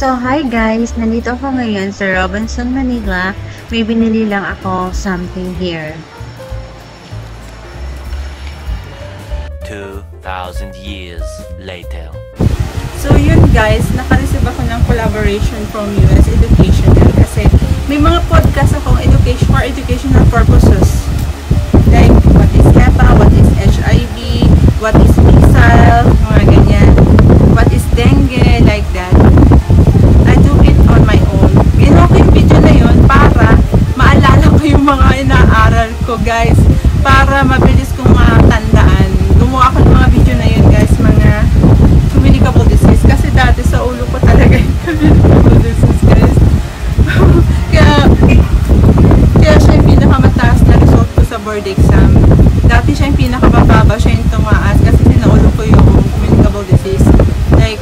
So, hi guys! Nandito ako ngayon sa Robinson, Manila. May binili lang ako something here. 2,000 years later. So yun guys, naka-receive ako ng collaboration from US Educational kasi may mga podcast akong education for educational purposes. Like, what is HEPA, what is HIV, what is measles, mga ganyan. What is dengue, like that. I do it on my own. Ginawa ko yung video na yun para maalala ko yung mga inaaral ko guys. Para mabilis kong matandaan. Gumawa ako ng mga video na yun guys, mga communicable disease. Kasi dati sa ulo ko talaga yung communicable disease guys. kaya siya yung pinakamataas na result ko sa board exam. Dati siya yung pinakamababa, siya yung tumaas kasi sinaulo ko yung communicable disease. Like,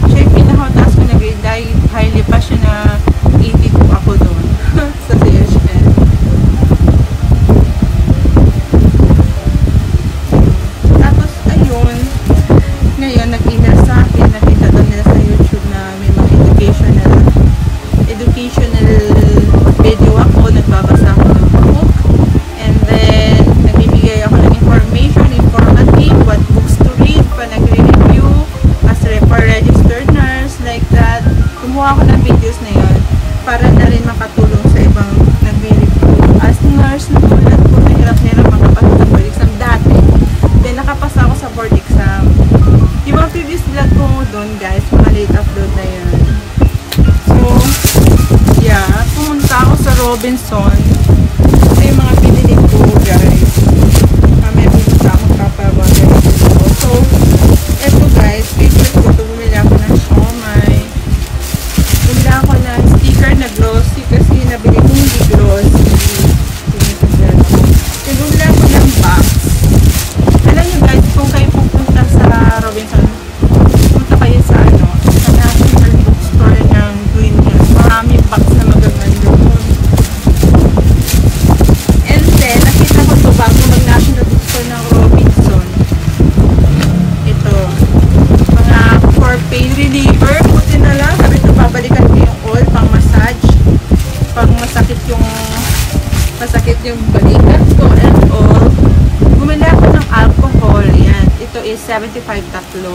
siya yung pinakamataas ko na grade dahil highly pa siya na 82 ako doon sa CHN. Tapos, ayun, ngayon nag-email sa akin, nakita doon nila sa YouTube na may mga educational video ako, nagbabasa ako ng book, and then nagbibigay ako ng informative, what books to read, pa nagre-review as for registered nurse, like that. Kumuha ako ng videos na yun para na rin makatulong sa ibang nagre-review as nurse na tulad ko, nahirap-hirap makapasa sa board exam dati. Then nakapasa ako sa board exam. Yung mga previous vlog ko doon guys, mga late upload na yun. So, yeah, pumunta ako sa Robinson. Ito yung mga pinili ko guys. May pumunta ako kapabagay ko. So, eto guys, favorite ko ito. Bumili ako ng siomai. Bumili ako ng sticker na glossy kasi nabili ko hindi glossy. So, bumili ako ng box. Alam nyo guys, kung kayo pupunta sa Robinson, pupunta kayo sa sa National Bookstore ng Green Hills. Maraming box na magaganda doon. And then, nakita ko ito bago mag-National Bookstore ng Robinson. Ito. Mga for pain reliever. Buti na lang. Sabi ito, babalikan ko yung oil pang massage. Pag masakit yung balikat ko and all. Bumili ako ng alcohol. Yan. Ito is 75 tatlo.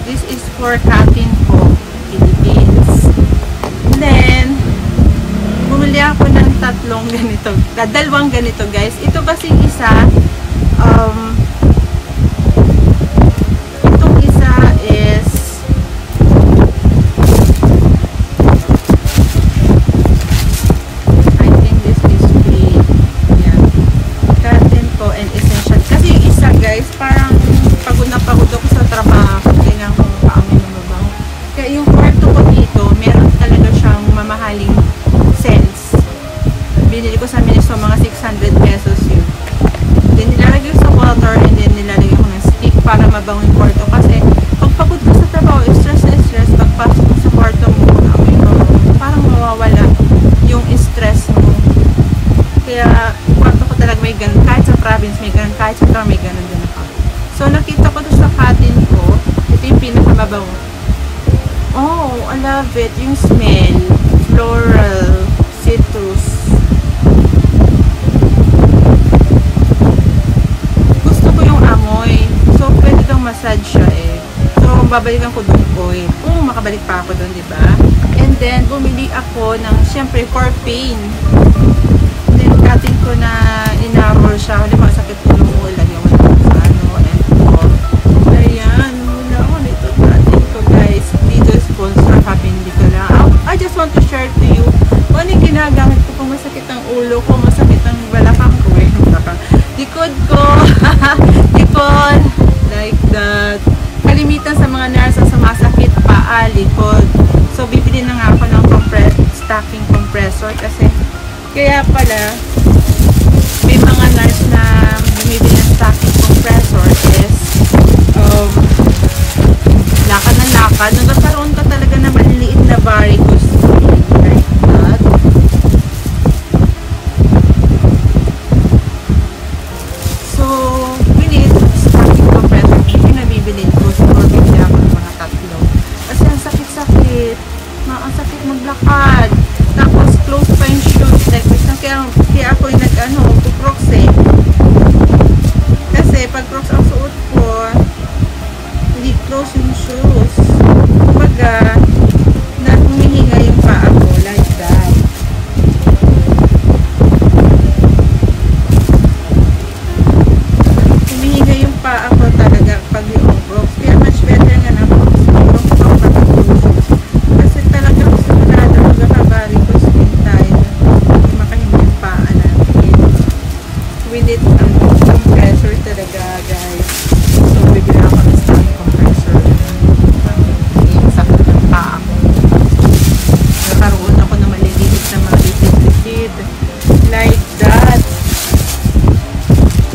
This is for Katin po, Philippines. And then, bumili ako ng tatlong ganito. Dalawang ganito guys. Ito kasing isa, itong isa is I think this is free. Yan. Katin po and essential. Kasi yung isa guys, parang pagod na pagod ako sa trabaho. Kailangan kong paamoy ng mabaho. Kaya yung kwarto ko dito, meron talaga siyang mamahaling scents. Binili ko sa Miniso, mga 600 pesos yun. Then nilalagay ko sa water and then nilalagay ko ng stick para mabango yung kwarto. Kasi pag pagod ka sa trabaho, stress na stress, pagpasok mo sa kwarto mo, amoy mo, parang mawawala yung stress mo. Kaya kwarto ko talaga may ganun. Kahit sa province may ganun, kahit sa town may ganun din ako. So nakita ko doon sa Katin ko, ito yung pinakamabango. Oh, I love it. Yung smell, floral, citrus. Gusto ko yung amoy. So, pwede kang massage siya eh. So, babalikan ko doon oil. Kung makabalik pa ako doon, diba? And then, bumili ako ng, syempre, for pain. Then, Katin ko na inarol siya. Halimbawa, sakit ko ng oil. Lagyan ko na sa and all. Ayan, mula ako nito. Katin ko, guys. Dito, sponsor, hindi ko lang. I just want to share to you kung ano yung ginagamit ko kung masakit ang ulo ko, masakit ang balakang ko, likod ko, likod, like that. Kalimitan sa mga nurses sa masakit, paa, likod. So, bibili na nga ako ng stocking compressor kasi, kaya pala, may mga nurse na bumibili ng stocking compressor is, lakad na lakad, nagkakaroon ka talaga na maliliit na varicose like that. So, we need stocking compressor. Yung nabibili ko, siguro bibili ako ng mga tatlo. Kasi ang sakit-sakit.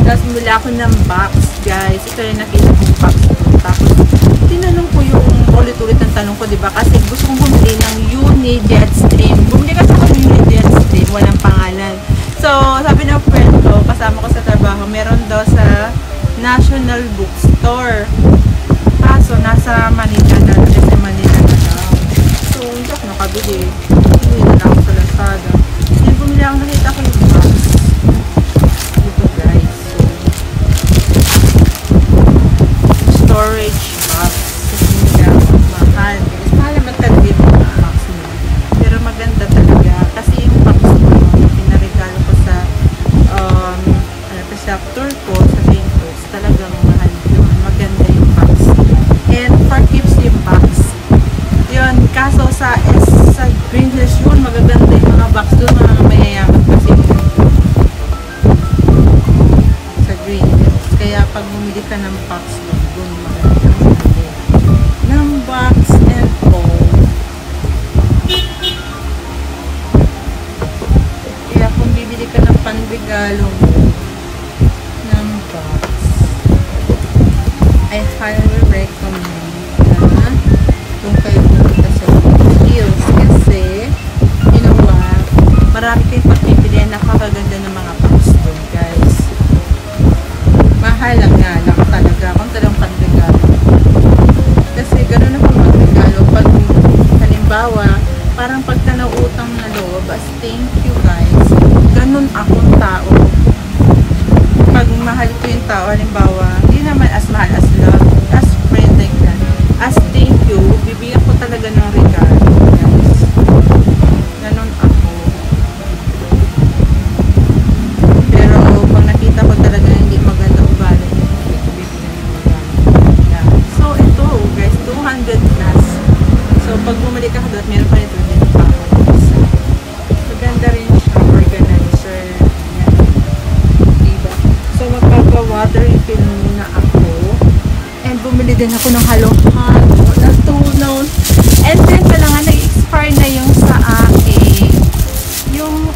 Tapos bumili ako ng box, guys. Ito yung nakita kong box ko. Tapos, tinanong ko yung ulit-ulit ang tanong ko, diba? Kasi gusto kong bumili ng Uni Jetstream. Bumili kasi ako ng Uni Jetstream, walang pangalan. So, sabi ng friend ko, kasama ko sa trabaho, meron daw sa National Bookstore. Kaso, nasa Manila na, kasi Manila na daw. So, hindi ako nakabili. Hindi na lang ako sa Lazada. Then, bumili ako, nakita ko yung box. Dito, guys. So, storage box. Kasi hindi ako mahal. Kasi mahal naman talaga yung mga box nila. Pero maganda talaga. Kasi yung box ko, yung pinaregalo ko sa sa tour ko, sa main course, talagang mahal yun. Maganda yung box. And for keeps yung box. Yun, kaso sa Green Hills yun, magaganda yung mga box doon, mga mayayaman kasi sa Green Hills. Kaya pag bumili ka ng box doon, maganda ng box and all. Kaya kung bibili ka ng panregalo mo ng box, I highly recommend na kung kayo pumunta sa Green Hills kasi, you know what, marami kayong pagpipilian na kakaganda ng mga box doon, guys. Mahal lang nga lang talaga kung talagang panregalo. Kasi gano'n ako magregalo pag halimbawa, parang pagka nautang na loob, as thank you guys, ganun akong tao. Pag mahal ko yung tao, halimbawa, hindi naman as mahal as love, as friend like that, as thank you, bibigyan ko talaga ng regalo, guys. Ganun ako. Pero pag nakita ko talaga hindi maganda ugali, hindi ko bibigyan ng regalo. Yeah. So ito guys, 200 plus. So pag bumalik ako doon, meron pa ito din pa ako. So, maganda rin siya, organizer. Yan. Diba? So magpapa-water refill muna ako. And bumili din ako ng halo-halo na tunaw. And then pala nga, nag-expire na yung sa akin. Yung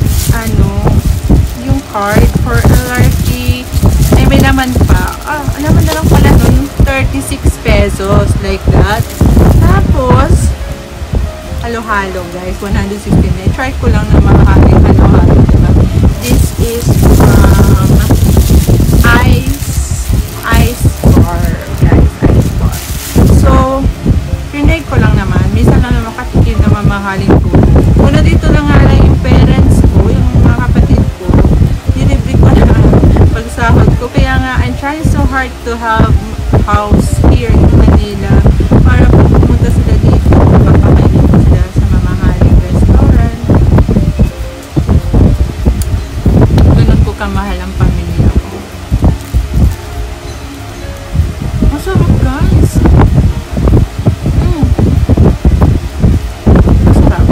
yung card for LRT. Ay, may laman pa. Laman na lang pala nun, 36 pesos. Like that. Tapos, halo-halo guys, 169. Try ko lang na makakain halo-halo, diba? This is ice bar, guys, ice bar. So, pinay ko lang naman. Minsan lang naman katikin na mamahalin ko. Una dito lang nga lang yung parents ko, yung mga kapatid ko, dilibre ko na pagsahod ko. Kaya nga, I'm trying so hard to have house here in Manila para pag pumunta sila dito, papakainin ko sila sa mamahaling restaurant. Ganun ko kamahal ang pamilya ko. Masarap guys. Masarap.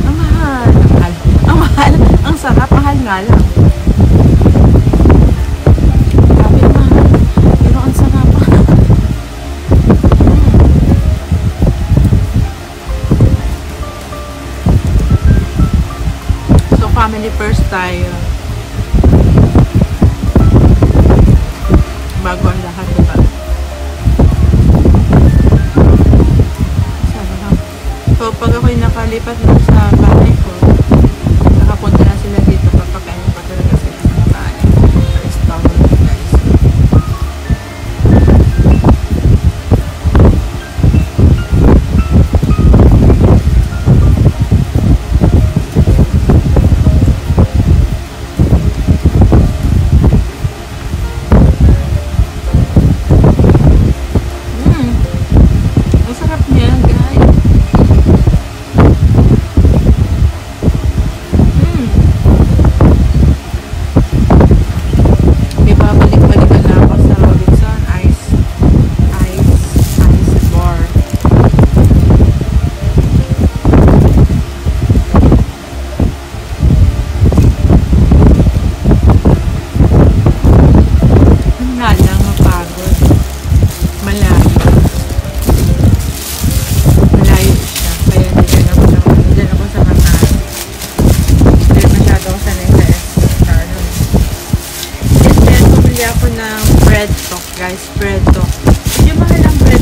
Ang mahal. Ang mahal. Ang sarap. Mahal nga lang. Grabe mahal. Pero ang sarap. So family first tayo. Bago ang lahat, diba? Sarap. So pag ako'y nakalipat na sa bahay ko, nakapunta na sila dito, papakainin pa talaga sila sa bahay. Restaurant, guys. Ang sarap niya, guys.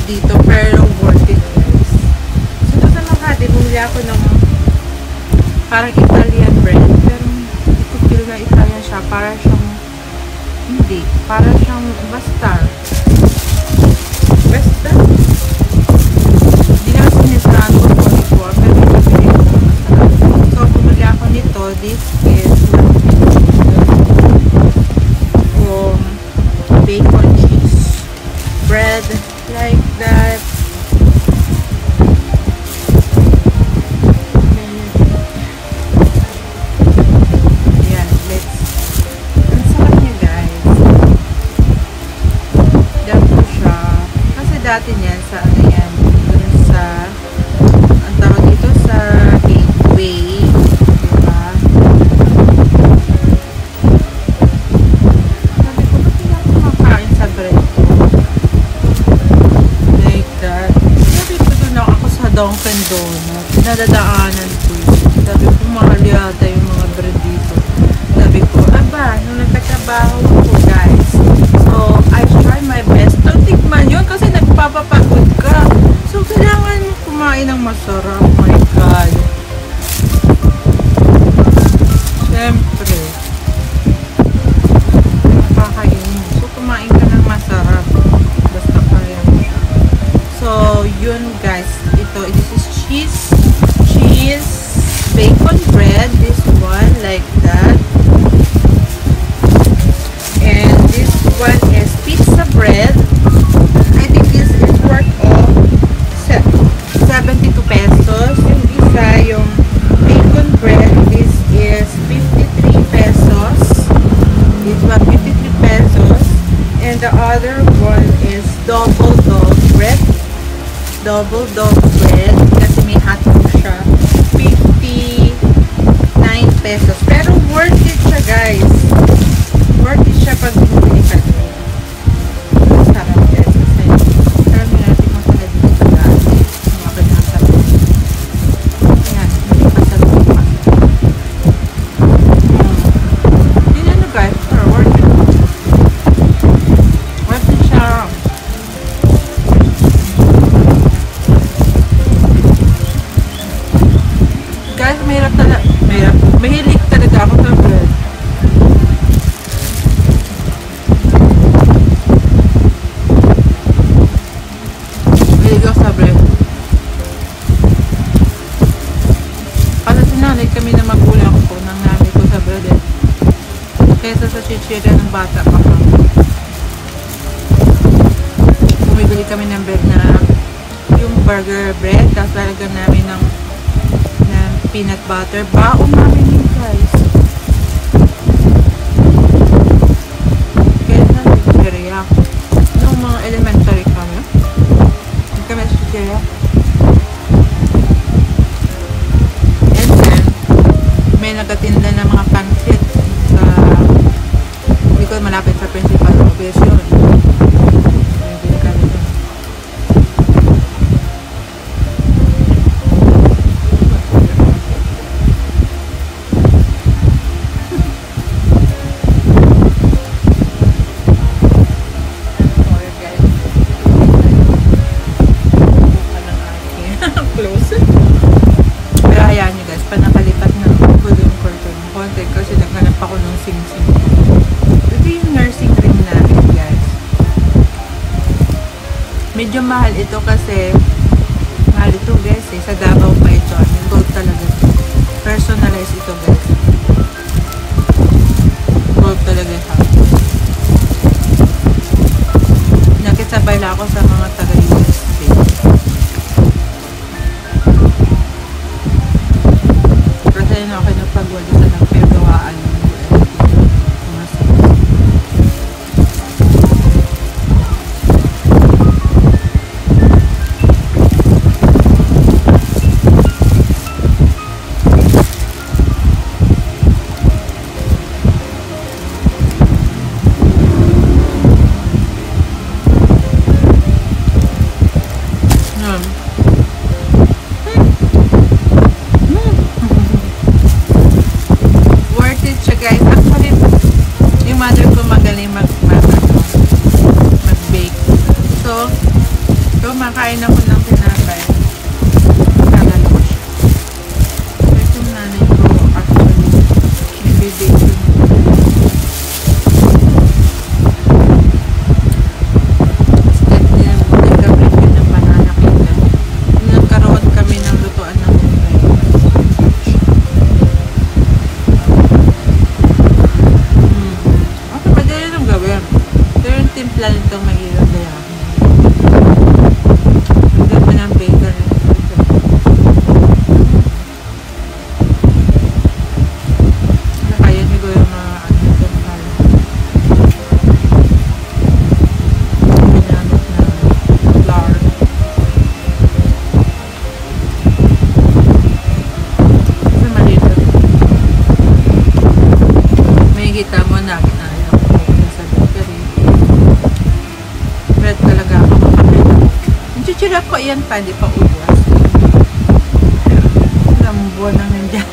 dito, pero worth it guys. So ito sa Makati, bumili ako ng parang Italian bread, pero hindi ko feel na Italian siya, para siyang hindi, para siyang basta hindi naman sinisiraan ko po before, pero hindi ko masarap. So bumili ako nito. This is bacon cheese bread, like that. Ayan, ang sarap niya guys. Dapo siya. Kasi dati niyan sa ano yan, dun sa ang tawag dito sa Gateway, diba? Sabi ko, ba't hindi ako kumakain sa bread ko? Like that. Sabi ko, dun ako sa Dunkin' Donuts. Nadadaanan ko yun. Sabi ko, mahal yata yung mga bread dito. Sabi ko, aba, nung nagtatrabaho ko guys. So, I try my best to tikman yun kasi nagpapapagod ka. So, kailangan mo kumain ng masarap. Oh my God. Siyempre. Nakakain mo. So, kumain ka ng masarap. Basta kaya mo siya. So, yun guys. This is cheese, bacon bread. This one, like that. And this one is pizza bread. I think this is worth of 72 pesos. Yung isa, yung bacon bread, this is 53 pesos. This one, 53 pesos. And the other one is double dog bread. Double dog bread. Kasi may hotdog siya. 59 pesos. Pero worth it siya guys. Worth it siya pag bumili ka doon. Sarap guys. Kasi sarap natin masala dito sa dati. Mga pinasarap. Ayan. Hindi pa sarap pa. Yun ano guys. Pero worth it. Worth it siya. Guys, mahilig talaga ako sa bread. Mahilig ako sa bread. Kasi sinanay kami na magulang ko ng nanay ko sa bread eh. Kaysa sa chichirya ng bata pa kami. Bumibili kami ng bread na yung burger bread, tapos lalagyan namin ng peanut butter. Baon namin yun guys. Kaya sa chichirya. Nung mga elementary kami. Hindi kami sa chichirya. And then, may nagatinda ng mga pancit sa hindi ko malapit sa principal office yun. Bumibili kami dun. Close. Pero hayaan nyo guys, panakalipat na ako yung curtain ng konti kasi naghanap ako ng sing-sing. Ito yung nursing cream namin guys. Medyo mahal ito kasi mahal ito guys eh. Sa Davao pa ito. Yung gold talaga. Personalized ito guys. Gold talaga siya. Nakisabay lang ako sa mga taga-USA. Kasi na ako nagpagwala sa nagpagawaan ng Chichira ko yan pa, di pa ubos. Ilang buwan na nandiyan.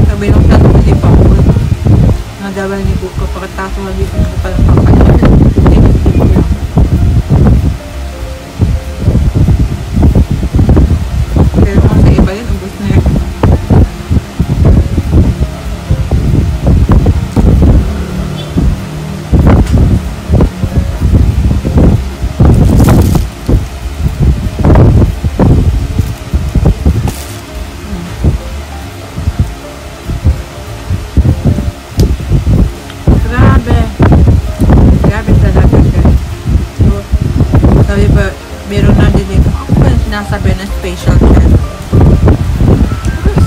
Sabi nung tato, di pa ubos. Nadawal ni Buko, pagkatapos na dito ko palang papalit. Hindi ko lang. Pero kung sa iba yun, ubos na yun. Meron na din dito. Ako ba sinasabi na special chat?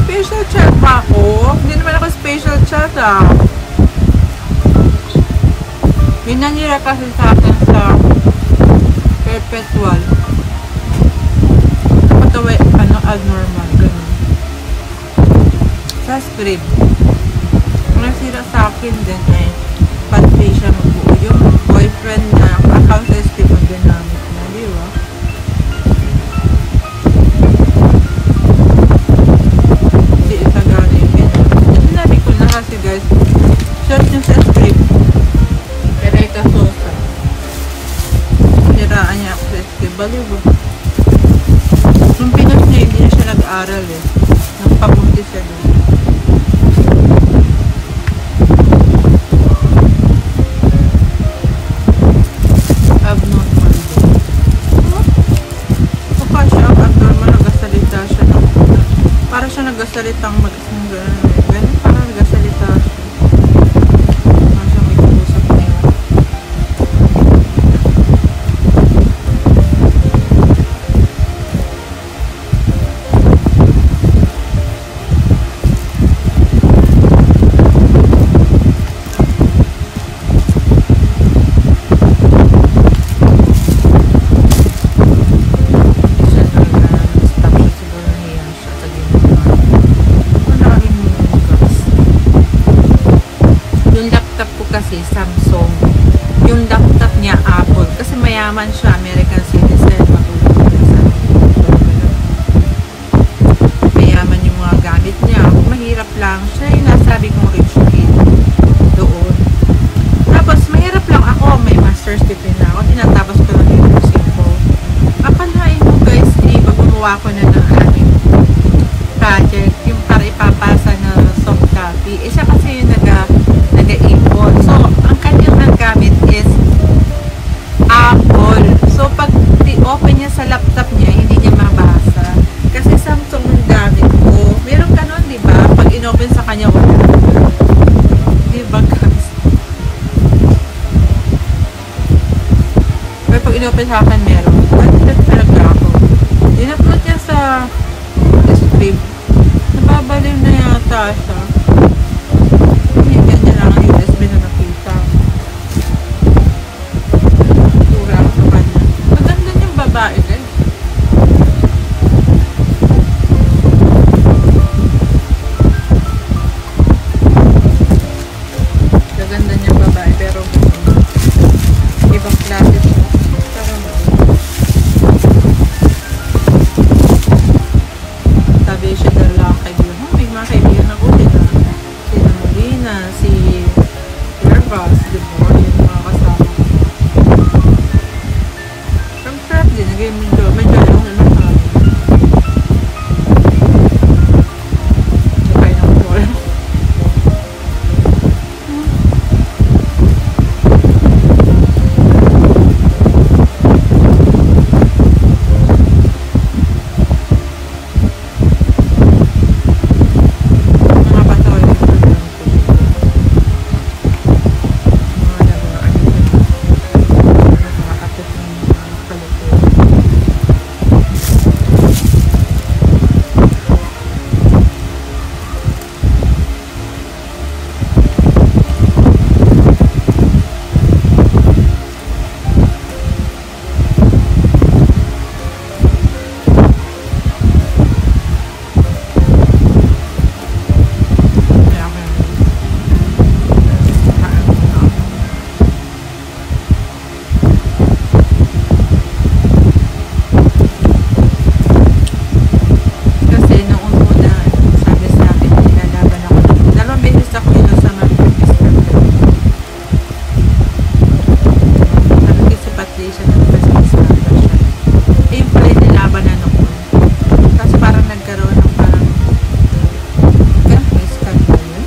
Special chat ba ako? Hindi naman ako special chat ah. May nanira kasi sa akin sa perpetual. Patawa, abnormal. Ganun. Sa script. Kung nasira sa akin din eh, bad pay siya magbuo. Yung boyfriend na account sa script ang ginamit na, di ba? Kasi guys, search nyo sa script Erika Sosa, niraan niya ako sa script, baliw ba? Nung pinas niya, hindi na siya nag-aral eh, nagpapunti siya doon. Abnormal doon. Mukha siya abnormal, nagasalita siya ng para siya nagasalitang mag-isang gano'n, parang nagasalita siya. Parang siya may kusap na yun. Kasi Samsung, yung laptop niya Apple, kasi mayaman siya, American citizen, matulog sa mayaman yung mga gamit niya. Mahirap lang siya, yung nasabi kong rich kid doon. Tapos mahirap lang ako, may master's degree na ako, tinatapos ko lang yung music ko. Akalain mo guys, iba gumawa ko na ng aming project, yung para ipapasa na soft copy. Isa kasi yung nag-ipon. So, ang kanyang gamit is Apple. So, pag i-open niya sa laptop niya, hindi niya mabasa. Kasi Samsung yung gamit ko. Meron ka nun, di ba? Pag in-open sa kanya, wala. Di ba, guys? Pero pag in-open sa akin, meron. Ganito talaga ako. In-upload niya sa script. Nababaliw na yata siya. Ganyan lang ang USB na nakita. Tura ako sa kanya. Maganda niyang babae guys. Maganda niyang babae pero ibang klase siya. Sabi siya dala kaibigan. May mga kaibigan ako sila. Sina Molina, si Airbus, the board, yung mga kasama. From trap din, medyo lang na nakakali. Nakay ng board. Eh, yung pala yung nilaban na noon. Tapos parang nagkaroon ng parang kaya may scandal yun.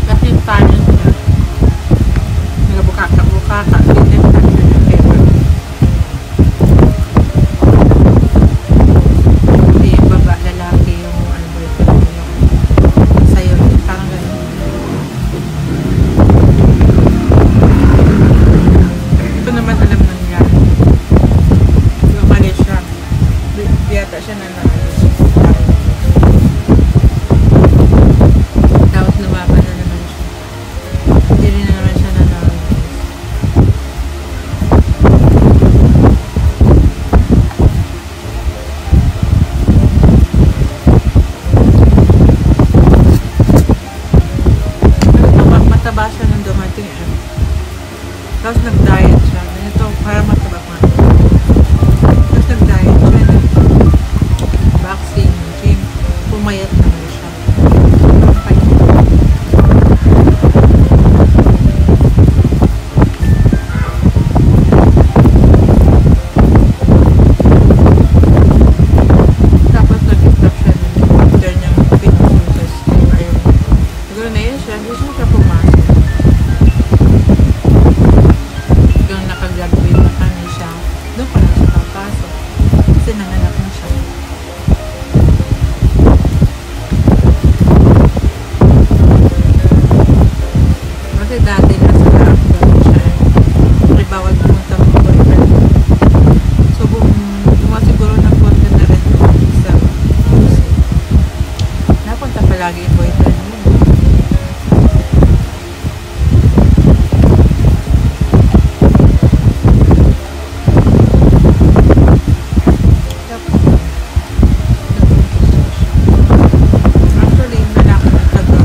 Kasi yung talent niya nagabukaka-bukaka pinagtan siya ng paper. Hindi yung baba, lalaki yung ano ba ito yung sayo, parang gano'n. Ito naman alam na niya. Yung mali siya. Biyata siya na tapos lumaban na naman siya. Hindi rin na naman siya nanalo. Mataba siya nung dumating eh. Tapos nag-diet siya. Ganito, para mataba pa. Tapos nag-diet siya. Vaccine, gym. Pumayat naman siya. Tapos nag-stop siya nun. After niyang pinusuntas. Ayun. Siguro na yun siya. Hindi siya pumasok. Hanggang nakagraduate na kami siya. Doon pa lang siya papasok. Kasi nanganak na siya. Kasi dati nasa lockdown siya. Kasi bawal pumunta ng boyfriend. So, siguro napunta na rin sa napunta palagi yung boyfriend mo. Actually, yung lalaki ng taga.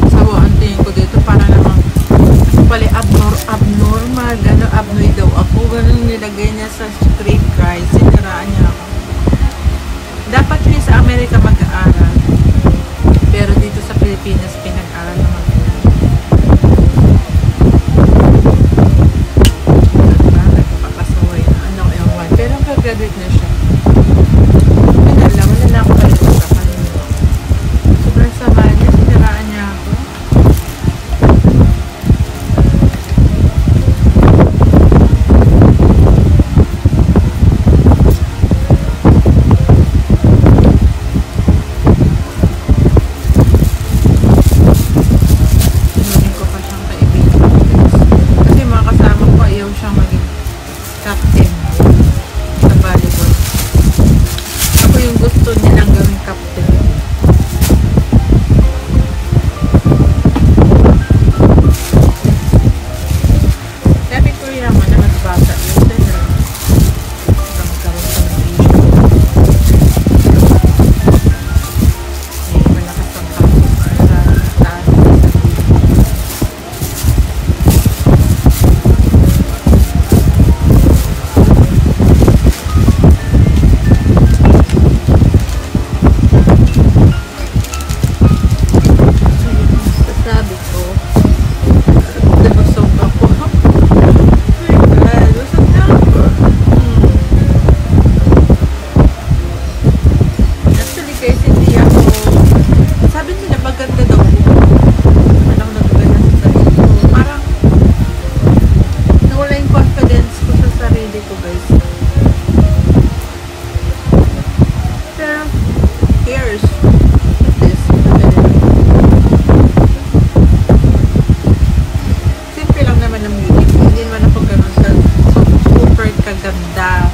So, ang tingin ko dito para namang pala abnormal, gano'n abnoy daw ako, gano'n nilagay niya sa straight guys, siniraan niya ako. Dapat siya sa Amerika mag-aaral, pero dito sa Pilipinas pinag-aral naman niya. Diba? Nagpapasuhay na ano, ewan. Pero nag-graduate na siya. Wala na ako kayo sa kanila. Sobrang sama niya, siniraan niya ako. Hinunin ko pa siyang kaibigan. Kasi mga kasama ko, ayaw siyang maging captain sa volleyball. Ako yung gusto nilang gawing captain. Sabi ko yun naman na mas bata yun. Dahil magkaroon sa issue. Malakas ang kapit sa taas. Sabi ko, nabusog ako. Ay, busog na ako. Actually guys, hindi ako, sabi nila maganda daw ko. Walang nagaganda sa sarili ko. Parang, nawala yung confidence ko sa sarili ko guys. Pero, here's this. Simple lang naman ang beauty. Hindi naman ako ganun sa super kaganda.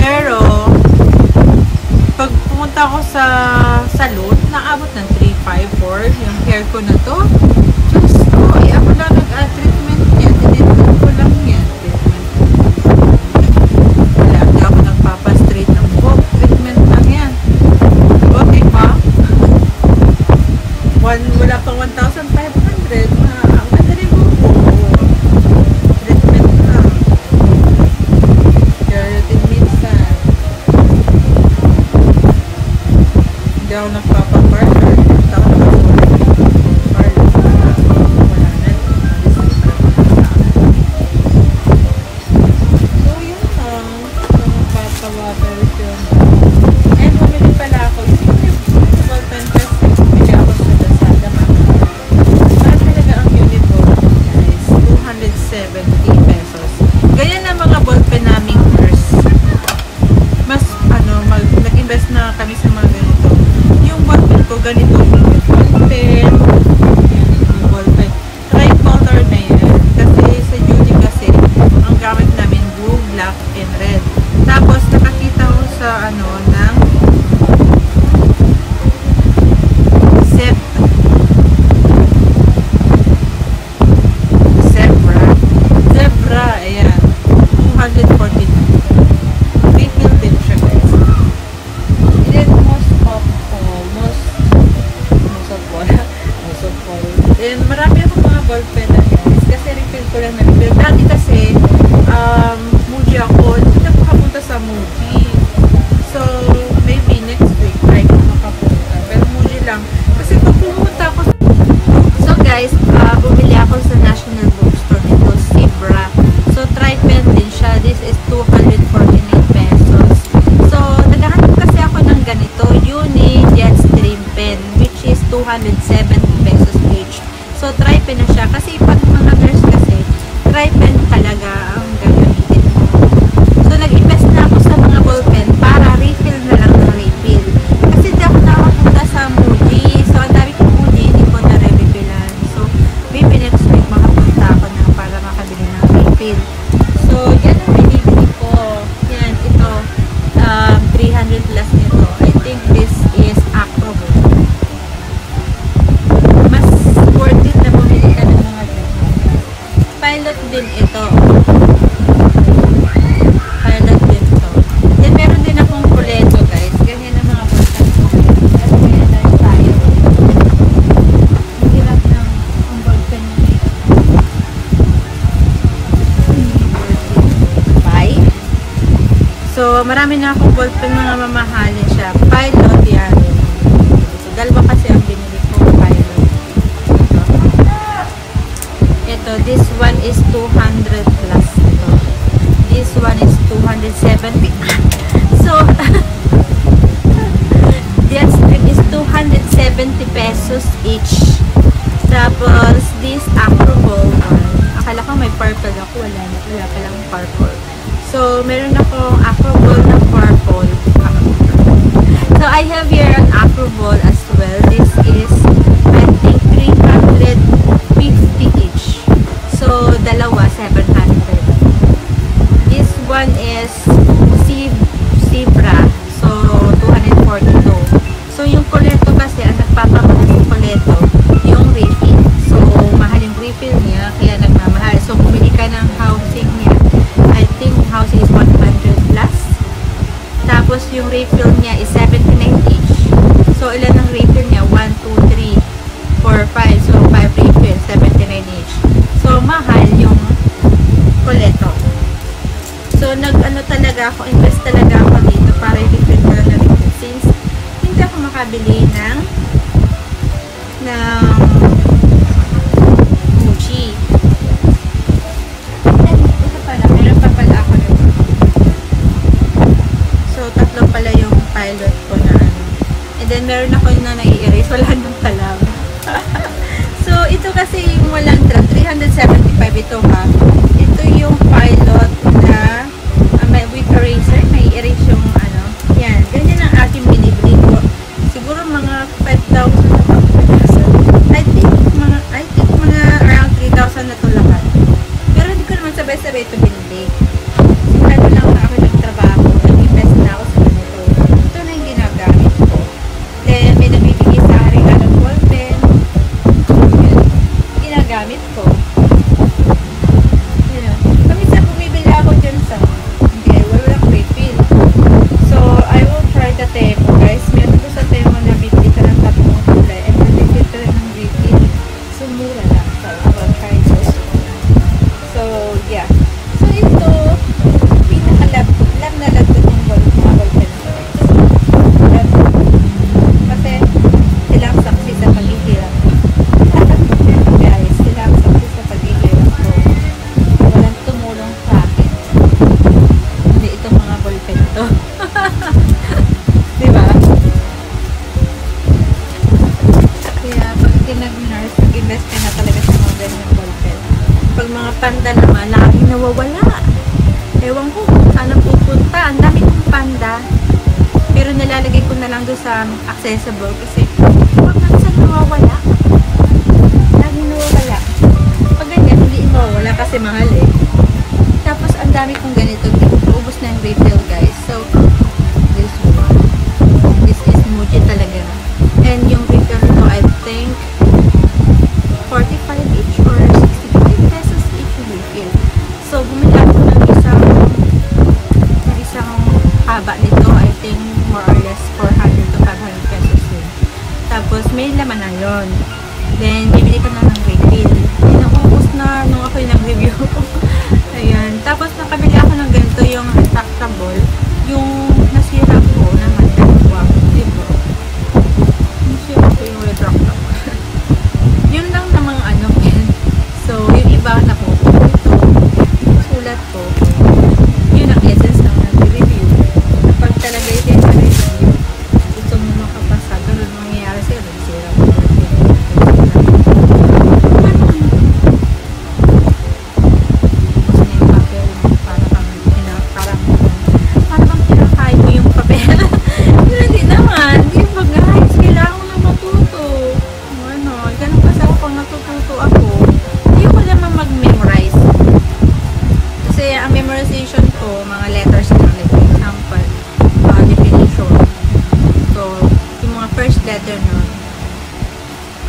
Pero, pag pumunta ako sa salon, naabot ng 3-5-4 yung hair ko na to. Diyos ko, ako lang nag-treatment yan. Tinitreat ko lang yan. Wala, hindi ako nagpapastraight ng buhok. Treatment lang yan. Okay pa? Wala pang 1,500. Ang ganda rin buhok. Treatment lang. Keratin minsan. Hindi ako nagpapaparlor. Hindi ako nagpapaparlor. Wala na. So, yun lang. So, magpatawater yun. And bumili pala ako. Yung ballpen kasi bumili ako sa Lazada. Para talaga ang unit ko is 270 pesos. Ganyan ang mga ballpen naming nurse. Mas, nag-invest na kami sa mga ganito. Yung ballpen ko, ganito yung ballpen. Yung ballpen. Tricolor na yan. Kasi sa duty kasi, ang gamit namin blue, black, and red. Tapos, nakakita ko sa ng Zebra, ayan. 249. Refill din siya, guys. And then, most of all. And marami akong mga ballpen na guys. Kasi refill ko lang na refill. Dati kasi, Muji ako. Hindi na makapunta sa Muji. So, maybe next week, try ko makapunta. Pero Muji lang. Kasi pag pumunta ako. So guys, bumili ako sa National Bookstore nito, Zebra. So, tri-pen din siya. This is 249 pesos. So, naghahanap kasi ako ng ganito, Uni Jet Stream Pen, which is 270 pesos each. So, tri-pen na siya. Kasi pag mga nurse kasi, tri-pen talaga ang gagamitin mo. So, nag-invest na ako sa mga ballpen para refill na lang ng refill. Kasi di ako nakapunta sa Muji. So, ang dami kong Muji, hindi ko na-refillan. So, maybe next week makapunta ako na para makabili ng refill. So, yan ang binibili ko. Yan, ito. 300 plus nito. I think this is Acrobo. Mas worth it na bumili ka ng mga ganyan. Pilot din ito. Pilot din ito. Then, meron din akong kuleto, guys. Ganyan ang mga ballpen ko. Kasi kaya lang tayo. Ang hirap ng ang ballpen na ito. Bye. So, marami na akong ballpen, mga mamahalin siya. Pilot yan. So, dalawa kasi ang binili ko. Pilot. Ito, this one is 200 plus. Ito. This one is 270. So, this is 270 pesos each. Tapos, this Acrobo one. Akala ko may purple ako. Wala palang purple. So, meron akong Acrobo na purple. So, I have here an Acrobo as well. This is, I think, 350 each. So, dalawa, 700. This one is Zebra. So, 242. So, yung Coleto kasi, ang nagpapamahal sa Coleto, yung refill. So, mahal yung refill niya, kaya nagmamahal. So, bumili ka ng housing niya. I think housing is 100 plus. Tapos, yung refill niya is 79 each. So, ilan ang refill niya? 1, 2, 3, 4, 5. So, 5 refill, 79 each. So, mahal yung Coleto. So, talaga ako, invest talaga ako dito para i-refill ko lang na refill. Since, hindi ako makabili ng Muji. And, ito pala, meron pa pala ako nito. So, tatlo pala yung pilot ko na And then, meron ako na nai-erase. Wala nang pala. So, ito kasi yung walang 375 ito ha. Ito yung pilot na may with eraser. May erase yung yan. Ganyan ang aking binibili ko. Siguro mga 5,000 na pa. I think mga around 3,000 na ito lahat. Pero hindi ko naman sabay-sabay ito binili. Sigurado lang na ako nagtrabaho. panda naman, laging nawawala. Ewan ko kung saan ang pupunta. Ang dami kong panda. Pero nalalagay ko na lang doon sa accessible kasi pag minsan nawawala. Laging nawawala. Pag ganyan, hindi nawawala kasi mahal eh. Tapos ang dami kong ganito. Ubus na yung retail guys. So, this one. This is Muji talaga. And yung retail nito, I think 45 each or 65 pesos each refill. So, bumili ako ng isang haba nito. I think more or less 400 to 500 pesos yun. Tapos, may laman na yun. Then, bibili ko na ng refill. Naubos na nung ako yung nag-review. Ayan. Tapos, nakabili ako ng ganito yung retractable. Yung nasira ko naman dalawa. Diba? Nasira ko yung retractable. Yun lang namang ano yan. So, yung iba na po. Ito, sulat ko. Yun ang essence ng nag-review. Pag talaga yung nag-review, gusto mo makapasa, ganun mangyayari sa'yo. Nagsira ko. Para bang pinakain mo yung papel. Pero hindi naman. Hindi ba guys? Kailangan mo na matuto. Ano, ganun kasi ako pag natututo ako. Hindi ko naman mag-memorize. Kasi ang memorization ko, mga letters na like for example, definition. So, yung mga first letter nun,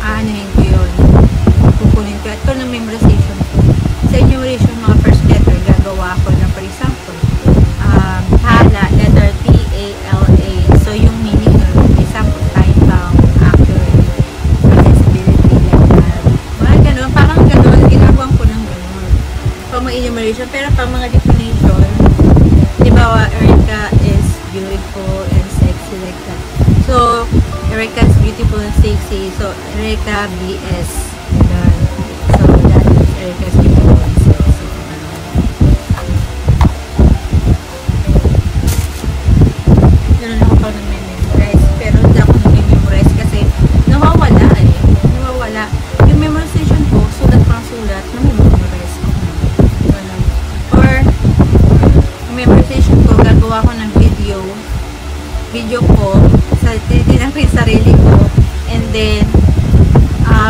aanuhin ko yun. Kukunin ko. At ito ng memorization ko. Sa enumeration, mga first letter, gagawa ako ng for example, hala, letter T-A-L-A. So, yung meaning nun, example, time bound, accurate, accessibility, like that. Mga ganun, parang ganun, ginagawa ko ng ganun. Pang mga enumeration, pero pang mga definition, di ba, Erica is beautiful and sexy, like that. So, Erica is beautiful and sexy. So, Erica BS. Ganun. So, that is Erica is beautiful and sexy. Ganun ako pag nag-memorize. Pero hindi ako nag-memorize kasi nawawala eh. Nawawala. Yung memorization ko, sulat pang sulat, nami-memorize ko. Ganun. Or, yung memorization ko, gagawa ko ng video ko, tinitignan ko yung sarili ko, and then,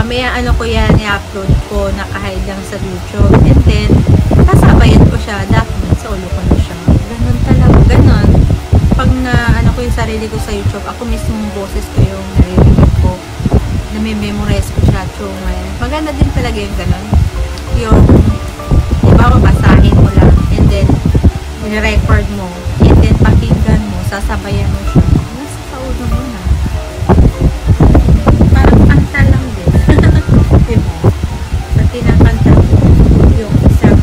may ano ko yan, i-upload ko, naka-hide lang sa YouTube, and then, kasabayan ko siya, document sa ulo ko na siya. Ganun talaga, ganun. Pag na, ano ko yung sarili ko sa YouTube, ako mismong boses ko yung naririnig ko, nami-memorize ko siya, maganda din talaga yung ganun. Yung, diba, babasahin mo lang, and then, i-record mo, and then, pakinggan mo, sasabayan mo siya. Nasa paulo mo na. Parang kanta lang din. Diba? Sa tinakanta ko, yung isang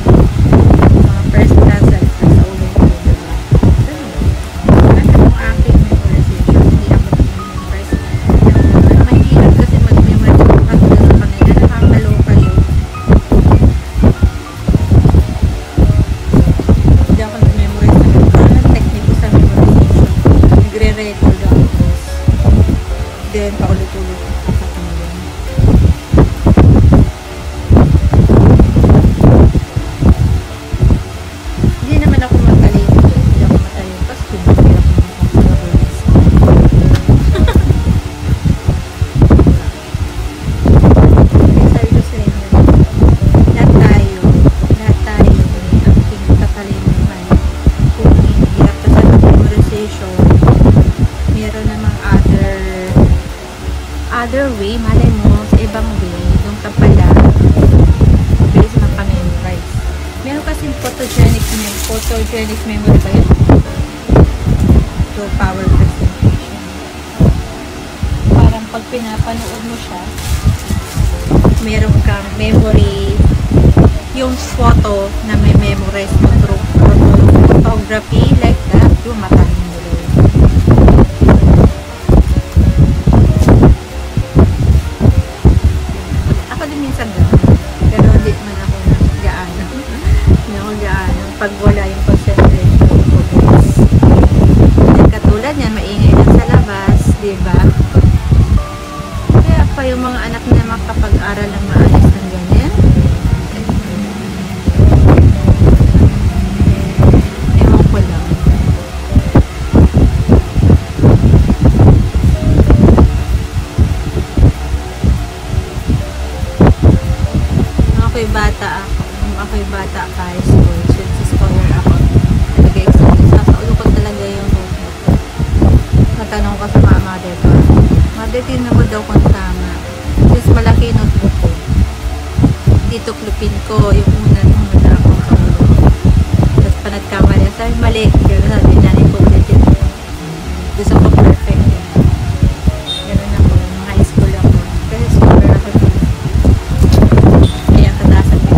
first class sa ulo ko. Diba? Ano yung aking memorization? Hindi ako nag-memorize. Mahirap kasi mag-memorize ko kasi sa kanila. Nakakaloka yun. Hindi ako nag-memorize. Parang technique ko sa memorization. Nagre-record ako. Then, paulit-ulit ako sa kanila. Hindi naman ako matalino. Hindi ako matalino. Kasi hindi ako matalino. Sabi ko sa inyo, lahat tayo ang pinagkatalino naman. Kung hirap ka sa memorization, meron namang other way, malay mo, sa ibang way, doon ka pala, bilis maka-memorize. Meron kasing photogenic memory ba yun? So, power presentation. Parang pag pinapanood mo siya, meron kang memory, yung photo na may memorize mo through photography, like that, yung matahin mo rin. Minsan gano'n din man ako gaano. Hindi ako gaano. Pag wala yung concentration ko, guys. Katulad yan, maingay lang sa labas, diba? Kaya pa yung mga anak na makapag-aral ng maayos ng ganyan. titignan ko daw kung tama. Since malaki yung notebook ko. Tituklupin ko yung una akong kaulog. Tapos pa nagkamali. Sabi mali. Pero sabi nanay ko ulitin. Gusto ko perfect. Ganun ako. Nung high school ako. Pero scholar ako din. Kaya kataasan ko.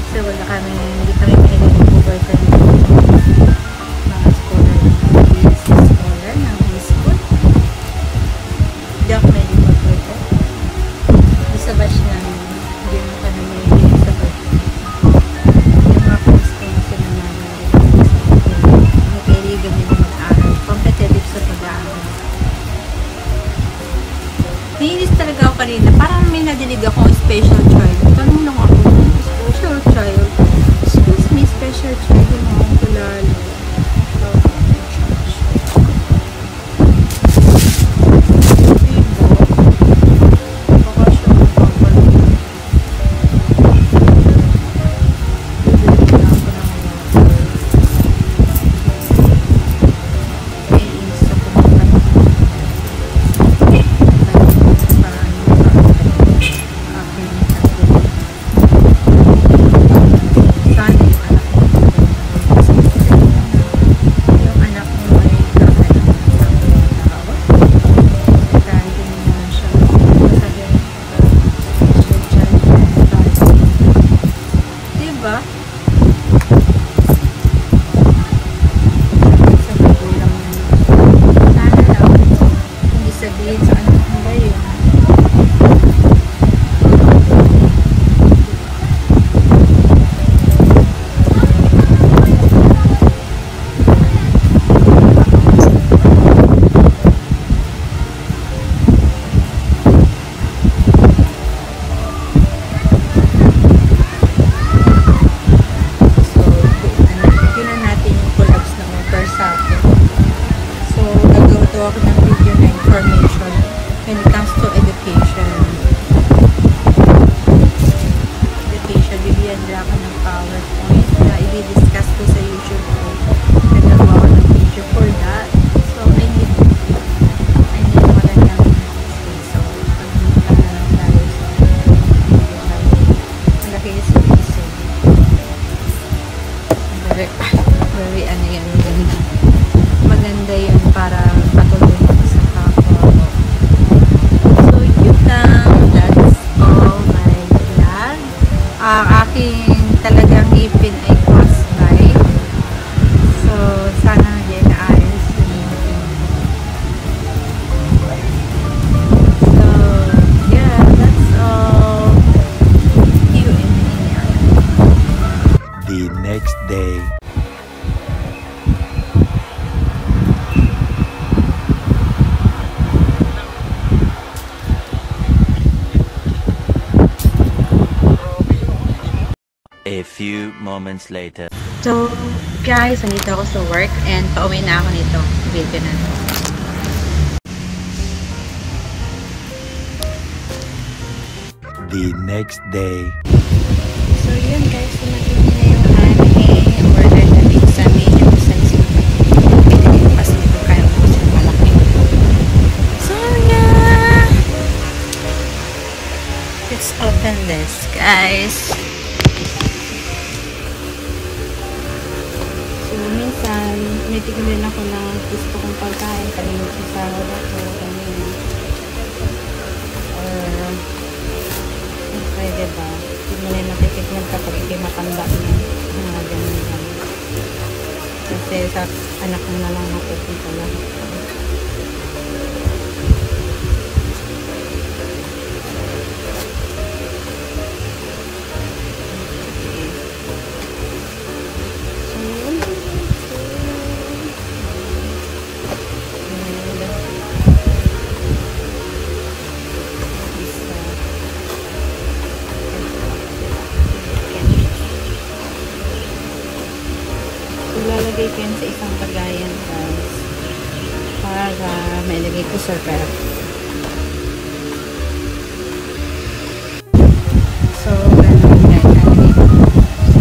So wala kami, hindi kami mahilig ng Google sa mga scholar ng high school. Hindi ako mahilig mag-Google. Sa batch namin, hindi mo kami mahilig sa batch. Yung mga friends ko na sila namin. Magkailigan nila mag-aaral. Competitive sa pag-aaral. Naiinis talaga ako kanina. Parang may nadinig ako special child. Tanong lang ako, special child? Excuse me, special child. Yung mga kulalo. Ako ng video na information when it comes to education. Bibigyan nila ako ng PowerPoint na i-discuss ko sa YouTube ko. Nagagawa ko ng video for that. So, I need magandang space. So, pag-hinta na lang tayo sa video namin. Malaki yung space. So, very ano yan. Maganda yun para patuloy sa kapwa. So, yun lang. That's all my vlog. Aking talagang ngipin ay cross-by. So, sana hindi naayos yung ngipin. So, yeah, that's all. See you in the email. The next day. A few moments later. So, guys, nandito ako sa work and pauwi na ako nito. Video na to. The next day. So, yun guys. Sumatin na yung aming order natin sa medium size. Pinili ko kasi ito kaya ko siya malaki. So, yeah. Let's open this, guys. Minsan, may tignan ako na gusto kong pagkain. Kalimut sa sahod ako. Ganyan. Or, pwede ba? Hindi mo na matitignan kapag hindi matanda niya. Mga ganyan. Kasi sa anak mo na lang mapupunta lahat. Ilalagay ko yan sa isang pagayan, guys, para mailagay ko sa ref. So, ganun guys, nalagay ko. So,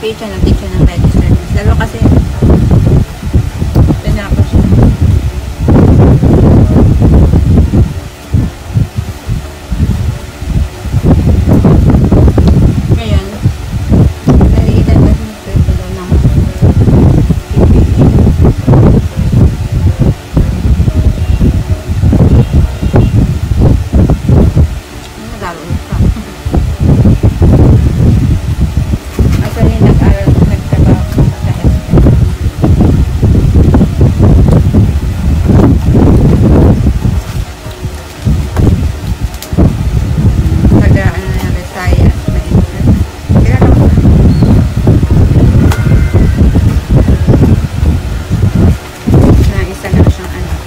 teacher ng registered nurse. Lalo kasi, tinapos siya. Ngayon, naliitan kasi nagpwede daw ng nagaro ka. Actually, nagtrabaho ko sa healthcare. Ano na yung Visayas na intern. Kaya naman na isa lang siyang anak.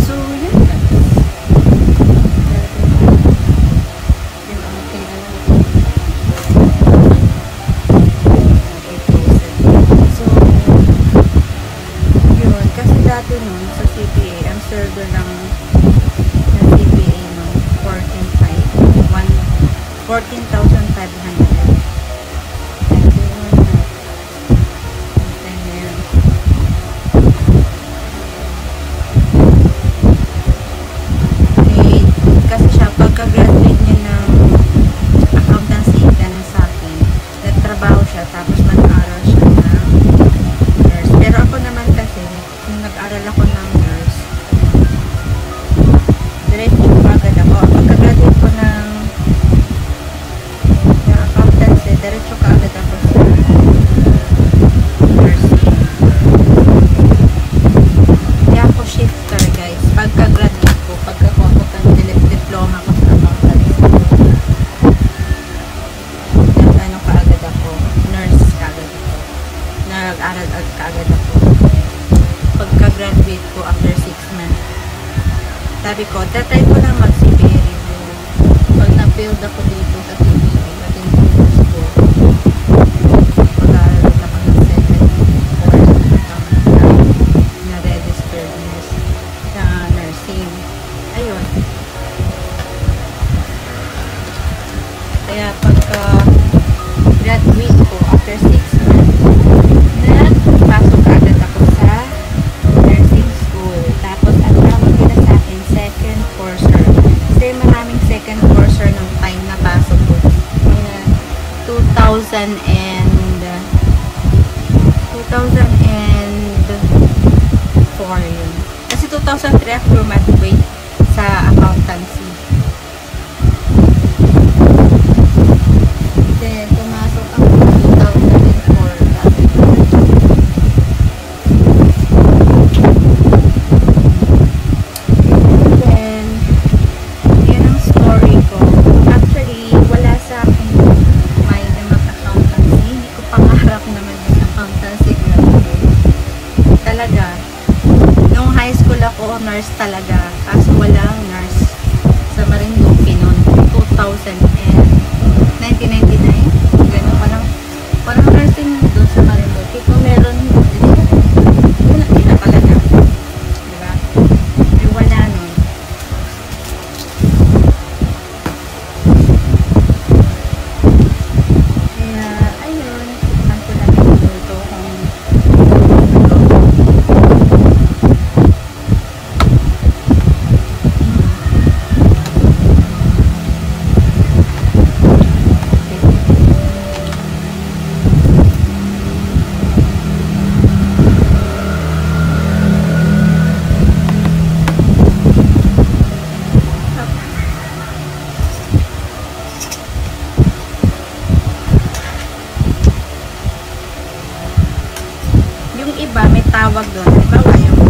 So, yan guys. Yung aking So, yun. Kasi dati nun, sa CPA, ang server ng CPA nun, 14,500. Kasi siya, pagka-graduate niya ng accountancy, ganun sa akin, nagtrabaho siya, tapos nag-aral siya ng nurse. Pero ako naman kasi, kung nag-aral ako ng nurse, diretso agad ako. Pagka-graduate ko ng accountancy, diretso ka agad ako sa nursing. Kaya ako shifter guys, pagka-graduate ko, pagka-ko diploma ko sa accountancy. Ano kaagad ako, nurse kaagad ako. Nag-aral kaagad ako. Pagka-graduate ko after 6 months, sabi ko, tatry ko lang mag-CPA review. Pag na-failed ako dito sa CPA, ating course ko, pag-aaral ako ng second course na registered nurse sa nursing. Ayun. Kaya pagka graduate ko after 6 months, pasok agad ako sa nursing school. Tapos ang tawag nila sa akin, second courser. Kasi maraming second courser ng time na pasok ko. 2004 yun. Kasi 2003 ako graduate sa accountancy. Then, pumasok ako 2004. Then, yan ang story ko. Actually, wala sa akin may na mag-accountancy. Hindi ko pangarap na mag-accountancy graduate. Talaga. Nung high school ako, nurse talaga. Kaso walang nurse sa Marinduque noon. 1999. Ganun, walang nursing doon sa Marinduque. Kung meron, hindi na talaga. Diba? May wala nun. Kaya, ayun. Saan ko lang yung luto kung yung iba may tawag doon. Halimbawa, yung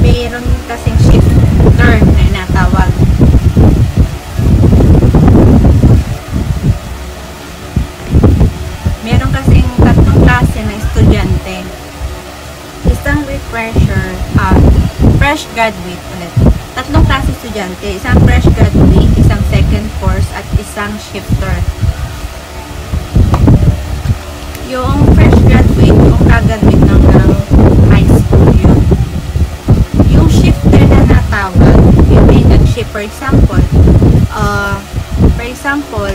mayroon kasing shifter na inatawag. Meron kasing tatlong klase ng estudyante. Isang refresher, fresh graduate ulit. Tatlong klase estudyante. Isang fresh graduate, isang second course, at isang shifter. Yung fresh graduate, yung For example,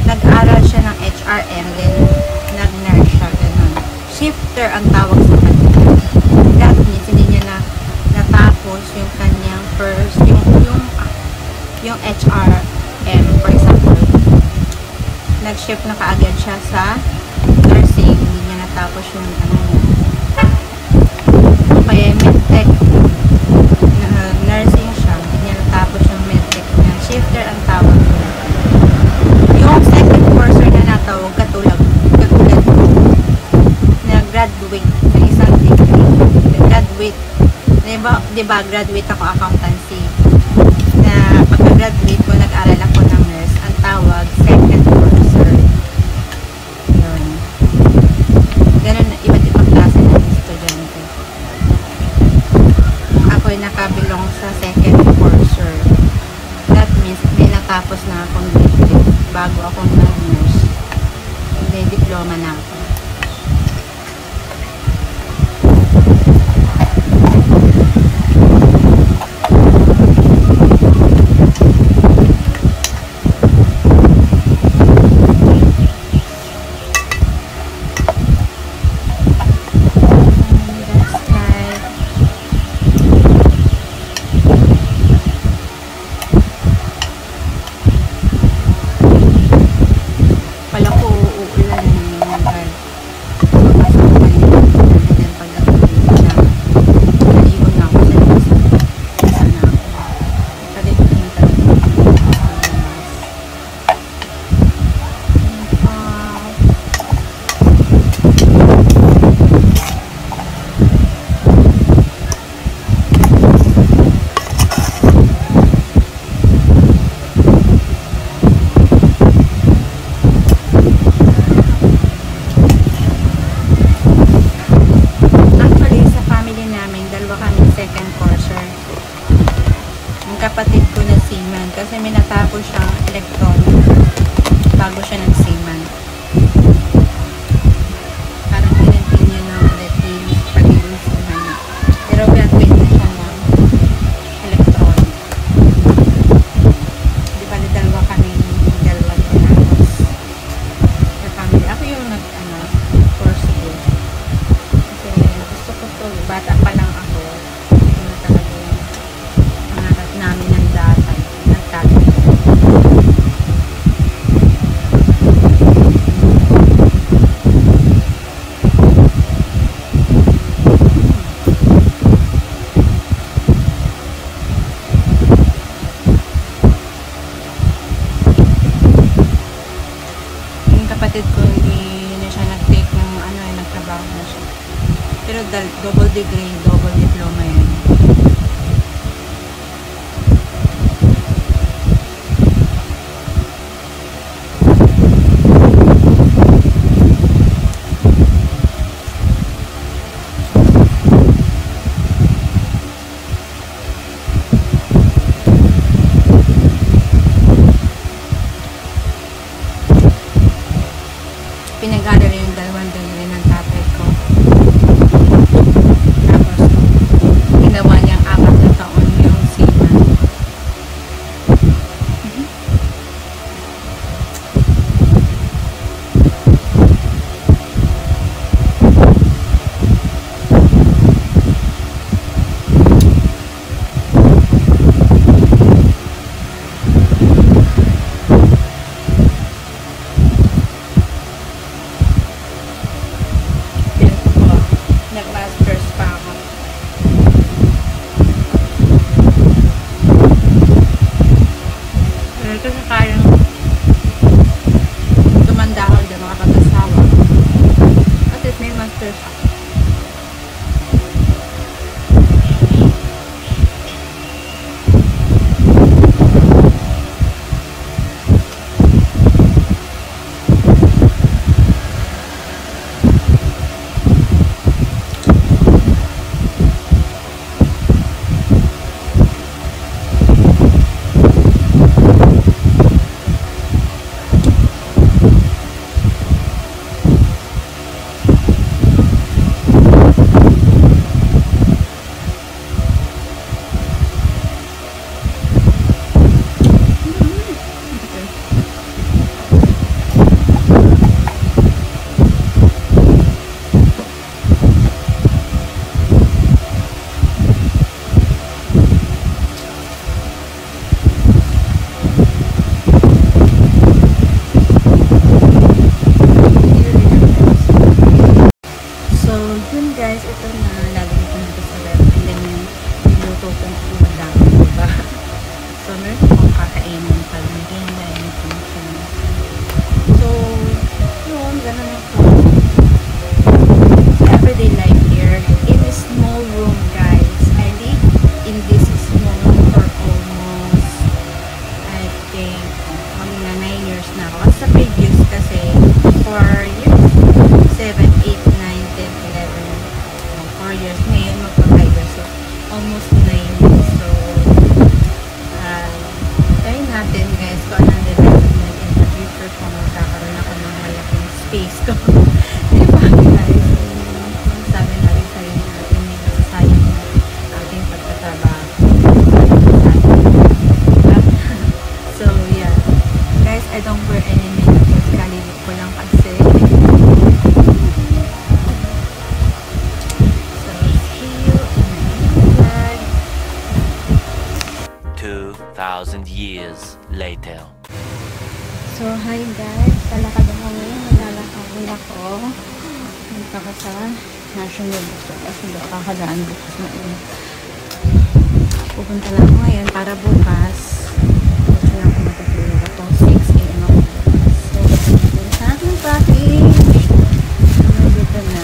nag-aral siya ng HRM, then nag-nurse siya, ganun. Shifter ang tawag sa kanya. That means, hindi niya natapos yung kanyang first, yung HRM, for example. Nag-shift na kaagad siya sa nursing, hindi niya natapos yung kaya medtech, nursing siya, hindi niya natapos yung medtech niya. Shifter ang tawag niya. Yung second courser na natawag, katulad ko, na-graduate ng isang degree. Graduate, diba, graduate ako accountancy. Na pagka-graduate ko, nag-aral ako ng nurse. Ang tawag, second courser. Yun. Ganun, iba't ibang klase ng estudyante. Ako'y nakabilong sa second courser. That means, may natapos na akong degree bago akong nag-nurse. May diploma na ako. Kapatid ko na seaman kasi may natapos siyang electronic bago siya nag-seaman. Parang kinintindi na ulit yung pagiging seaman niya. Pero graduate na siya ng electronic. Di ba, dalawa kami tinapos sa family. Ako yung course ko. Kasi gusto ko to. Bata pa lang ako. Namin ng data nagtagay. Yung kapatid ko hindi na siya nag-take ng nagtrabaho na siya. Pero double degree, double diploma yan. Pinag-aral yung dalawang degree ng tatay ko. Tapos, ginawa niyang 4 na taon yung seaman. Nag-masters pa ako. Pero ito na kayang tumanda ako dyan makapag-asawa. At least may masters ako. face ko. Eh, bakit tayo? Sabi na rin tayo na ating may nasasayang na ating pagtatrabaho. So, yeah. Guys, I don't wear any makeup because kalilip ko lang kasi. So, see you in my next vlog. 2,000 years later. So, hi guys. Palakad ako ngayon. Naglalakawin ako. Punta ka sa National Bookstore. Kasi kakadaan bukas na yun. Pupunta lang ako ngayon para bukas. Gusto lang ako matutulog ako. 6 a.m. ako bukas. So, dito sa aking package. Dito na.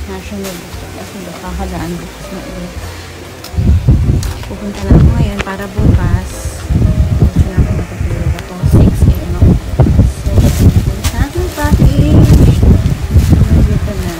National Bookstore kasi kakadaan bukas na yun. Pupunta lang ako ngayon para bukas. Gusto lang ako matutulog ako. 6 a.m. ako bukas. So, dito sa aking package. Dito na.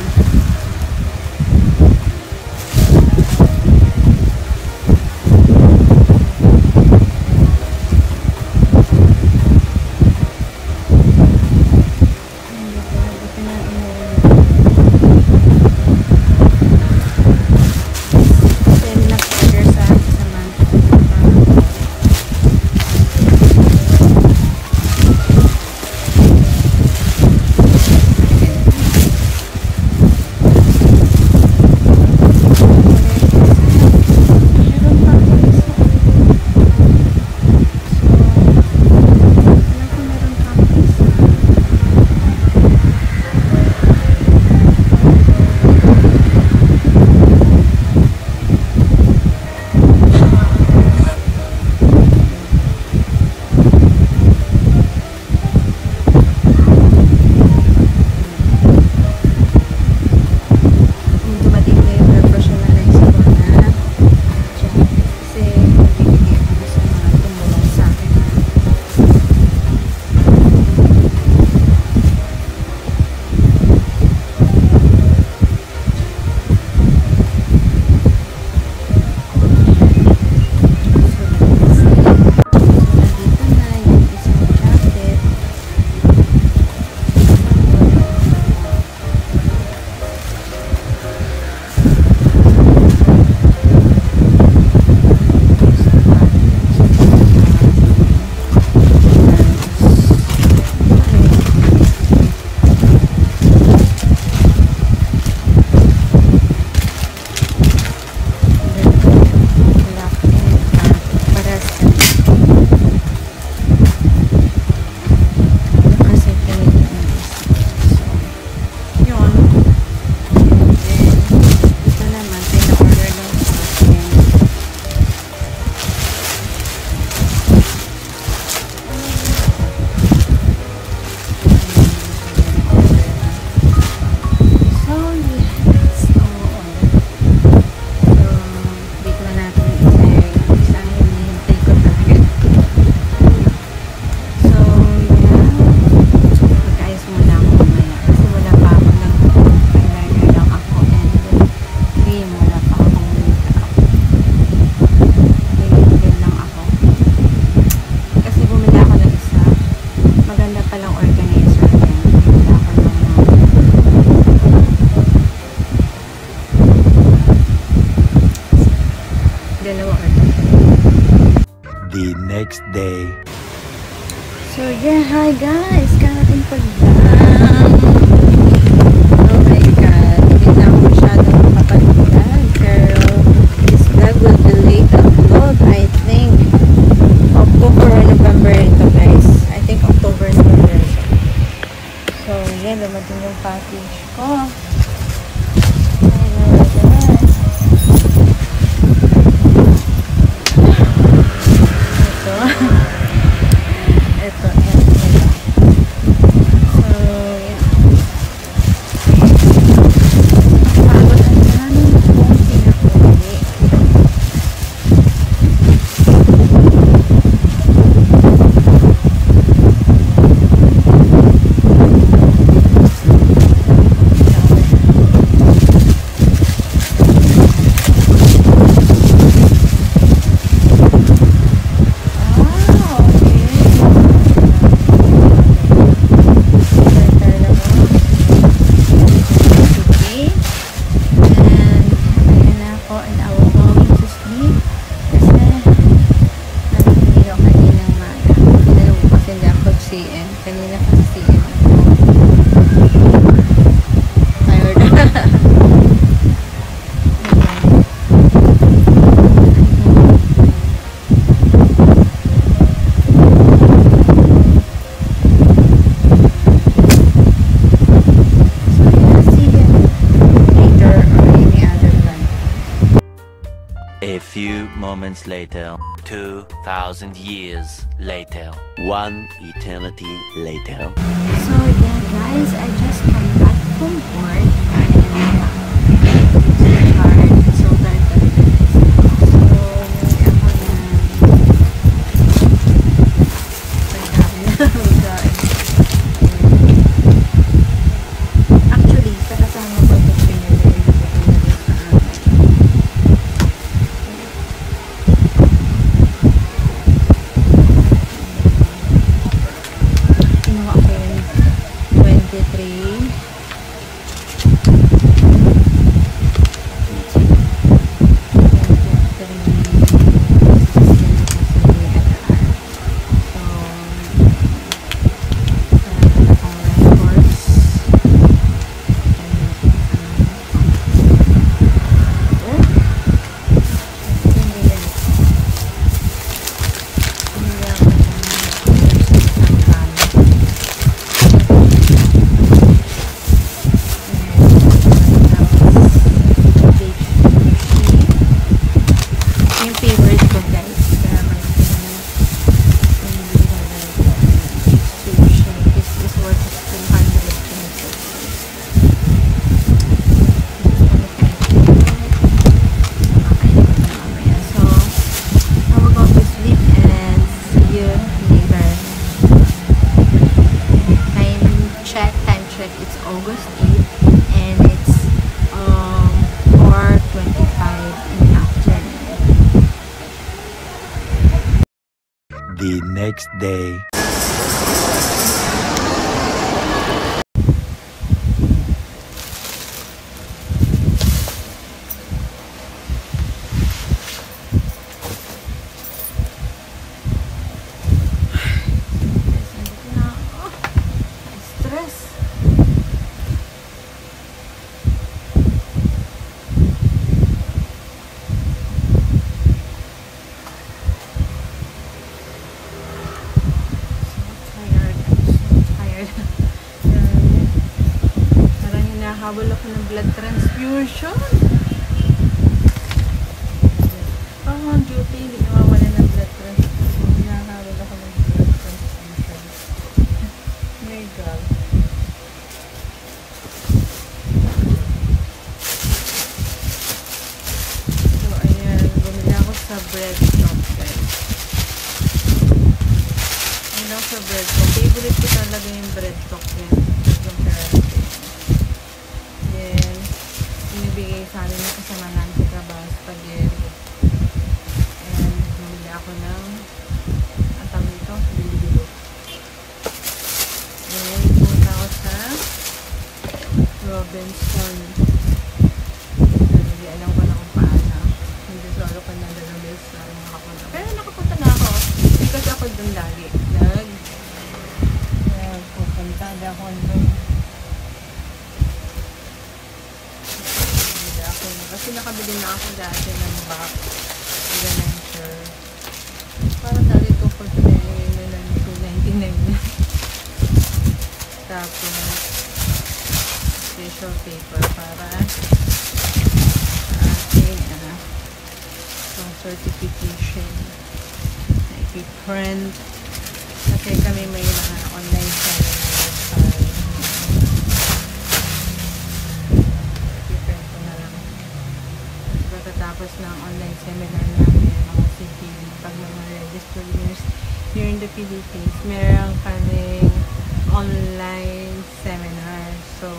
next day. So yeah, hi guys! Karating ko lang. Oh my god, hindi na ako masyadong makapag-vlog. Pero this vlog will be late upload, I think. October or November ito guys. I think October, November ito. So yeah, dumating yung package ko. Kanina kasi tired. A few moments later, 2,000 years later, one eternity later. So yeah guys, I just come back from work and so tired talaga guys. So actually, sa kasama ko ito pinili kinuha ko yung 23 it's August 8th and it's 4:25 in the afternoon. The next day. Habol ako ng blood transfusion. Ang duty, hindi nawawala ng blood transfusion. Habol ako ng blood transfusion. My God. So, ayan. Bumili ako sa bread shop, guys. Bumili ako sa bread shop. Favorite ko talaga yung bread shop, guys. Yung parents. Binibigay sa amin ng kasama namin sa trabaho, spaghetti. And bumili ako ng ang tawag nito, bilibilo. And pumunta ako sa Robinson. Hindi alam ko na kung paano. Hindi solo ko na dalawang beses na rin nakapunta. Pero nakapunta na ako. Because doon lagi. Pupunta ako doon. Kasi nakabili na ako dati ng box. Ganun sure. Parang dali ito for today na lang $2.99. Tapos tissue paper para ating certification na i-print. Kasi kami may mga online seminars. I-print ko na lang. Pagkatapos ng online seminar namin, mga city, pag mga registered nurse here in the Philippines, meron kaming online seminar. So,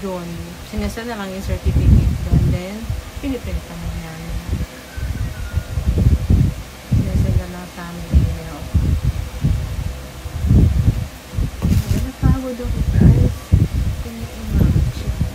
doon, sinasal na lang yung certificate doon. Then, piniprint pa na namin. Sinasal na lang sa amin email. Napagod ako, guys. Imagine.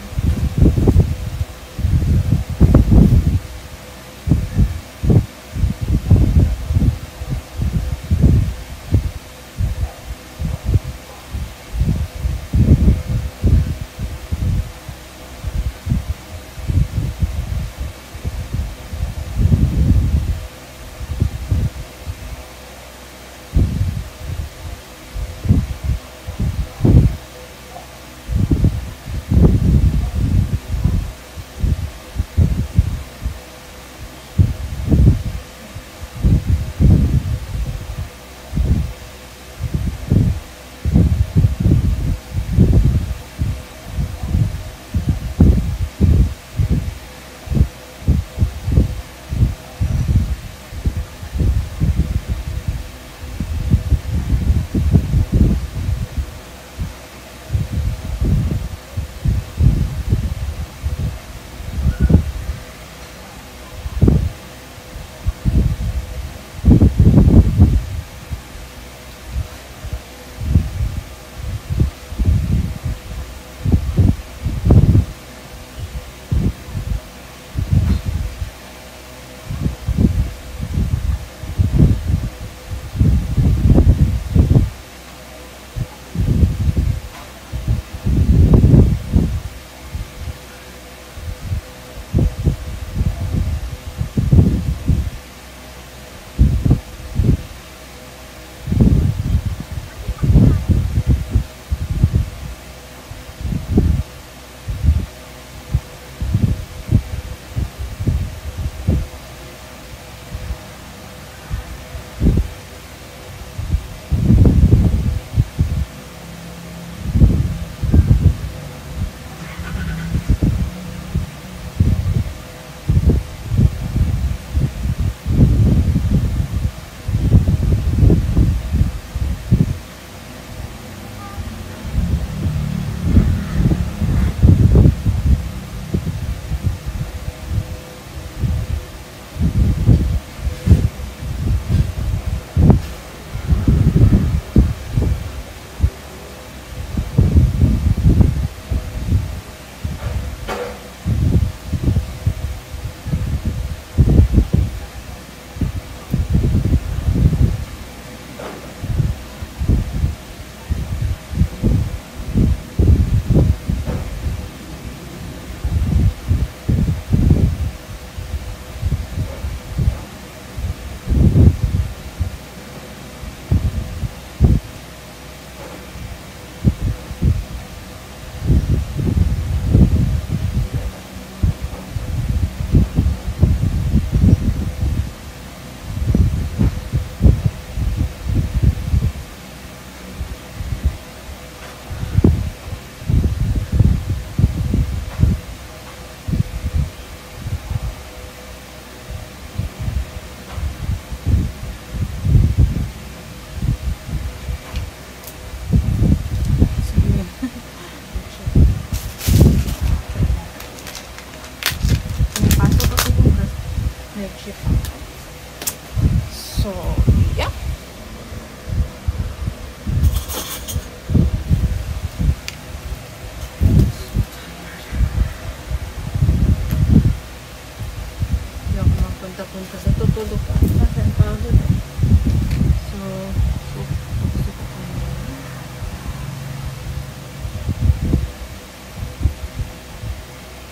punta-punta sa tutulog ka. Kasi ang pagod eh.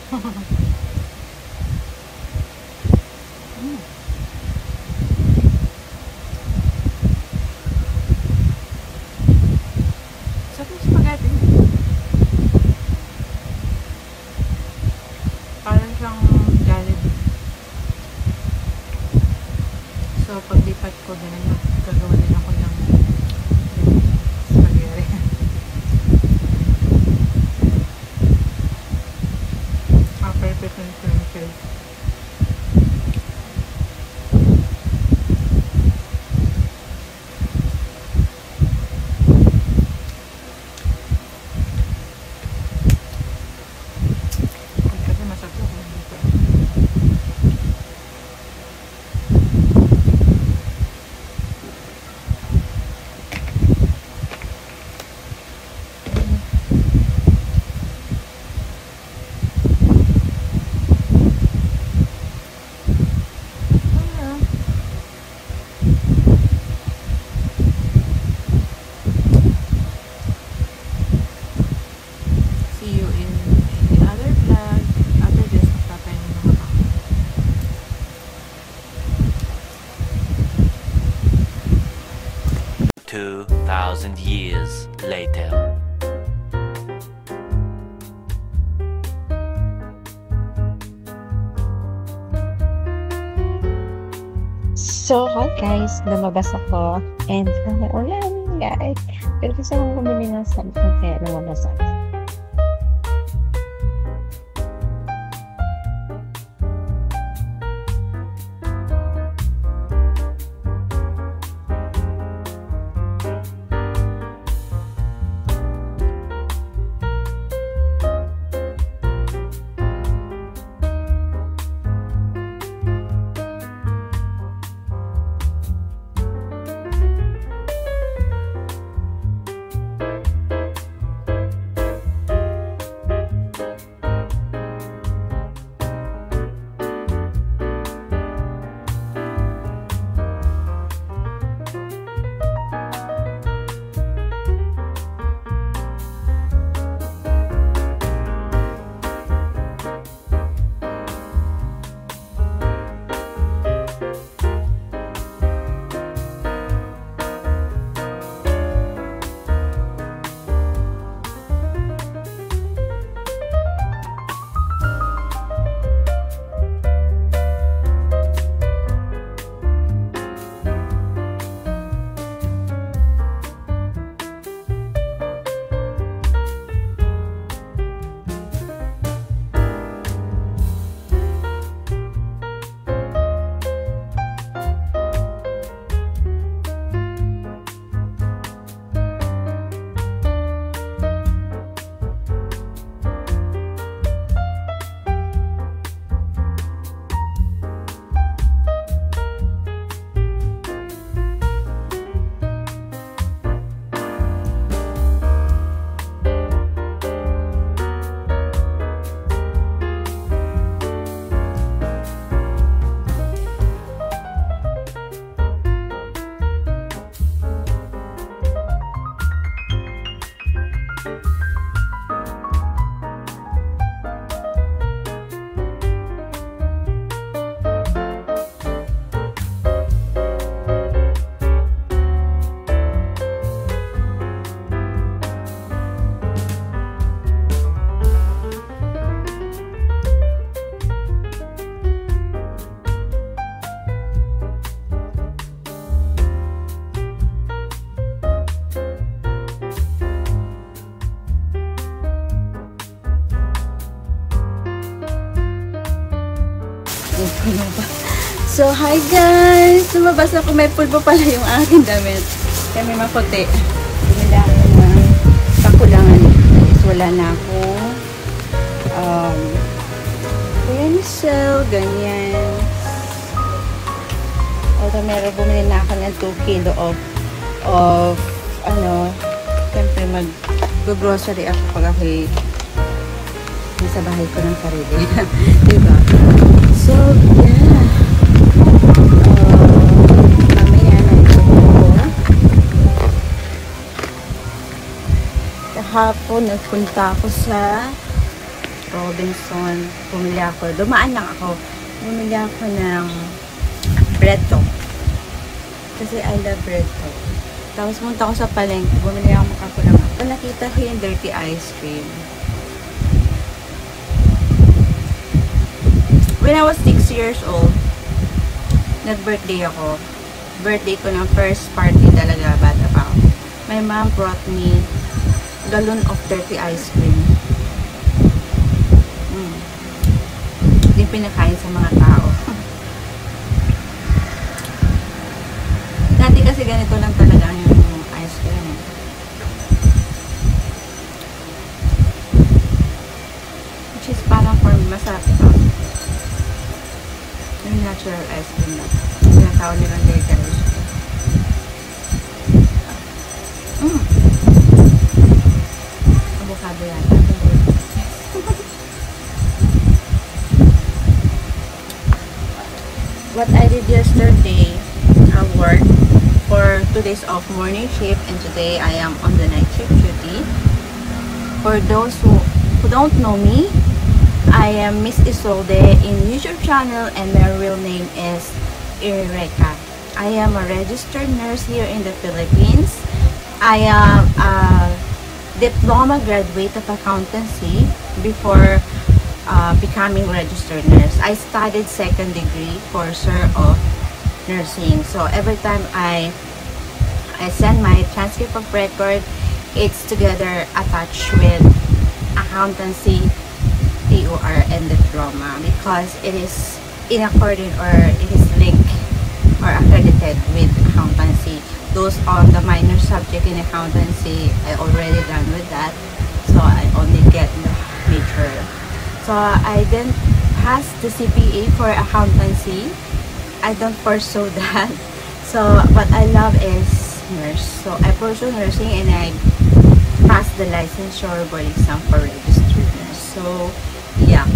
Sarap yung spaghetti. Parang siyang Jollibee. So, paglipat ko, ganun yung gagawa din ako ng spaghetti. Perfect and simple. Kasi masarap ako dito. See you in the other vlog. After this, magpapahinga naman ako. Two 2,000 years later. So, hi guys, lumabas ako and ulan guys. Pero gusto kong bumili ng something kaya lumabas ako. So, hi guys! Lumabas ako. May pulbo pala yung aking damit. Kaya may maputi. Bumili ako ng kakulangan. Guys, wala na ako. Pencil, ganyan. Although meron, bumili na ako ng 2 kilo of siyempre mag-grocery ako pag ako'y nasa bahay ko ng sarili. Diba? So, yeah. Mamaya na ito ko. Kahapon, nagpunta ako sa Robinson. Dumaan lang ako. Bumili ako ng bread to. Kasi I love bread to. Tapos punta ako sa palengke. Bumili ako makakulang. Ito nakita ko yung dirty ice cream. When I was 6 years old, nag-birthday ako. Birthday ko ng first party talaga, bata pa ako. My mom brought me gallon of dirty ice cream. Hindi pinakain sa mga tao. Dati kasi ganito lang talaga yung ice cream. Which is parang for me, masarap ito. Yung natural ice cream na. Tinatawag nilang dirty ice cream. Avocado yata. What I did yesterday, I worked for 2 days of morning shift, and today I am on the night shift duty. For those who don't know me, I am Miss Isolde in YouTube channel, and my real name is Eureka. I am a registered nurse here in the Philippines. I am a diploma graduate of accountancy before becoming registered nurse. I studied 2nd degree course of nursing. So every time I send my transcript of record, it's together attached with accountancy, TOR, and diploma, because it is in accordance, or it is linked or accredited with accountancy. Those on the minor subject in accountancy, I already done with that, so I only get the major. So I didn't pass the CPA for accountancy. I don't pursue that. So what I love is nurse. So I pursue nursing, and I passed the licensure board exam for registered nurse. So yeah.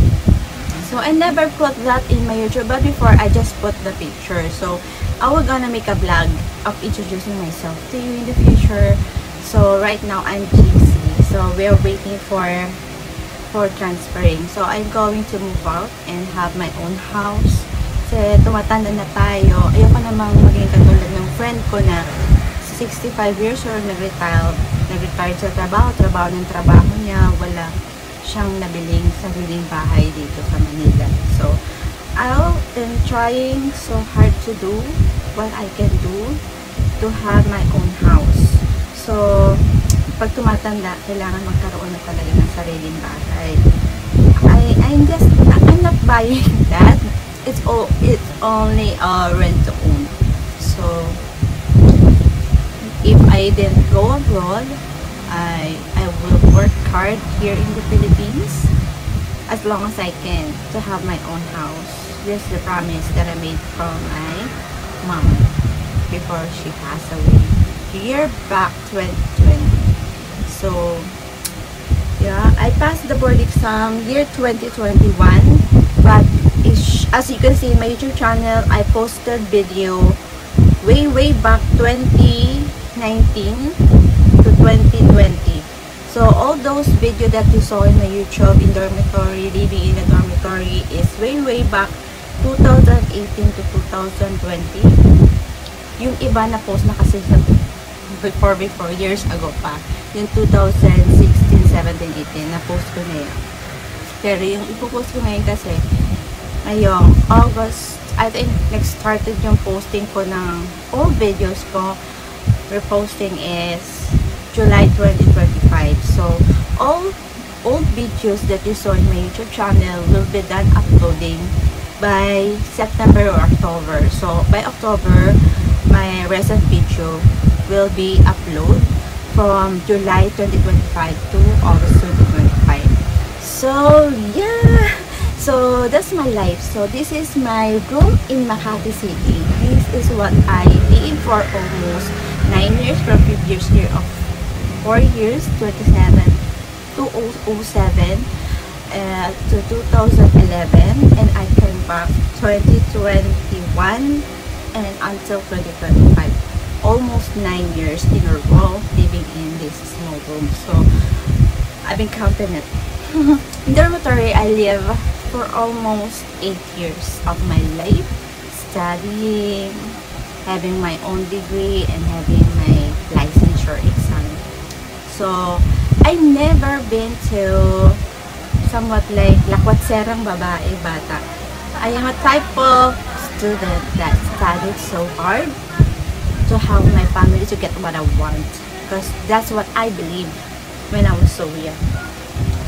So I never put that in my YouTube, but before I just put the picture. So I was gonna make a vlog of introducing myself to you in the future. So right now I'm GC. So we're waiting for transferring. So I'm going to move out and have my own house. Kasi tumatanda na tayo. Ayoko namang maging katulad ng friend ko na 65 years old, nag-retired sa trabaho ng trabaho niya, wala siyang nabiling sariling bahay dito sa Manila. So I am trying so hard to do what I can do to have my own house. So pag tumatanda, kailangan magkaroon na talaga ng sariling bahay. I'm not buying that. It's only rent to own. So if I didn't go abroad, I will work hard here in the Philippines as long as I can to have my own house. This is the promise that I made from my mom before she passed away year back 2020. So yeah, I passed the board exam year 2021, but as you can see in my YouTube channel, I posted video way back 2019 to 2020. So all those video that you saw in my YouTube in dormitory, living in a dormitory, is way back 2018 to 2020. Yung iba na post na kasi sa before years ago pa. Yung 2016, 17, 18 na post ko na yan. Pero yung ipopost ko ngayon kasi ngayong August, I think nag-started yung posting ko ng all videos ko. Reposting is July 2025. So all old videos that you saw in my YouTube channel will be done uploading by September or October. So by October, my recent video will be uploaded from July 2025 to August 2025. So yeah, so that's my life. So this is my room in Makati City. This is what I did for almost 9 years, from previous year of 4 years, 2007 to 2007 to 2011, and I came back 2021 and until 2025. Almost 9 years in a row living in this small room. So I've been counting it. In dormitory, I live for almost 8 years of my life, studying, having my own degree, and having my licensure exam. So, I never been to somewhat like lakwatserang babae, bata. I am a type of student that studied so hard to help my family to get what I want. Because that's what I believe when I was so young.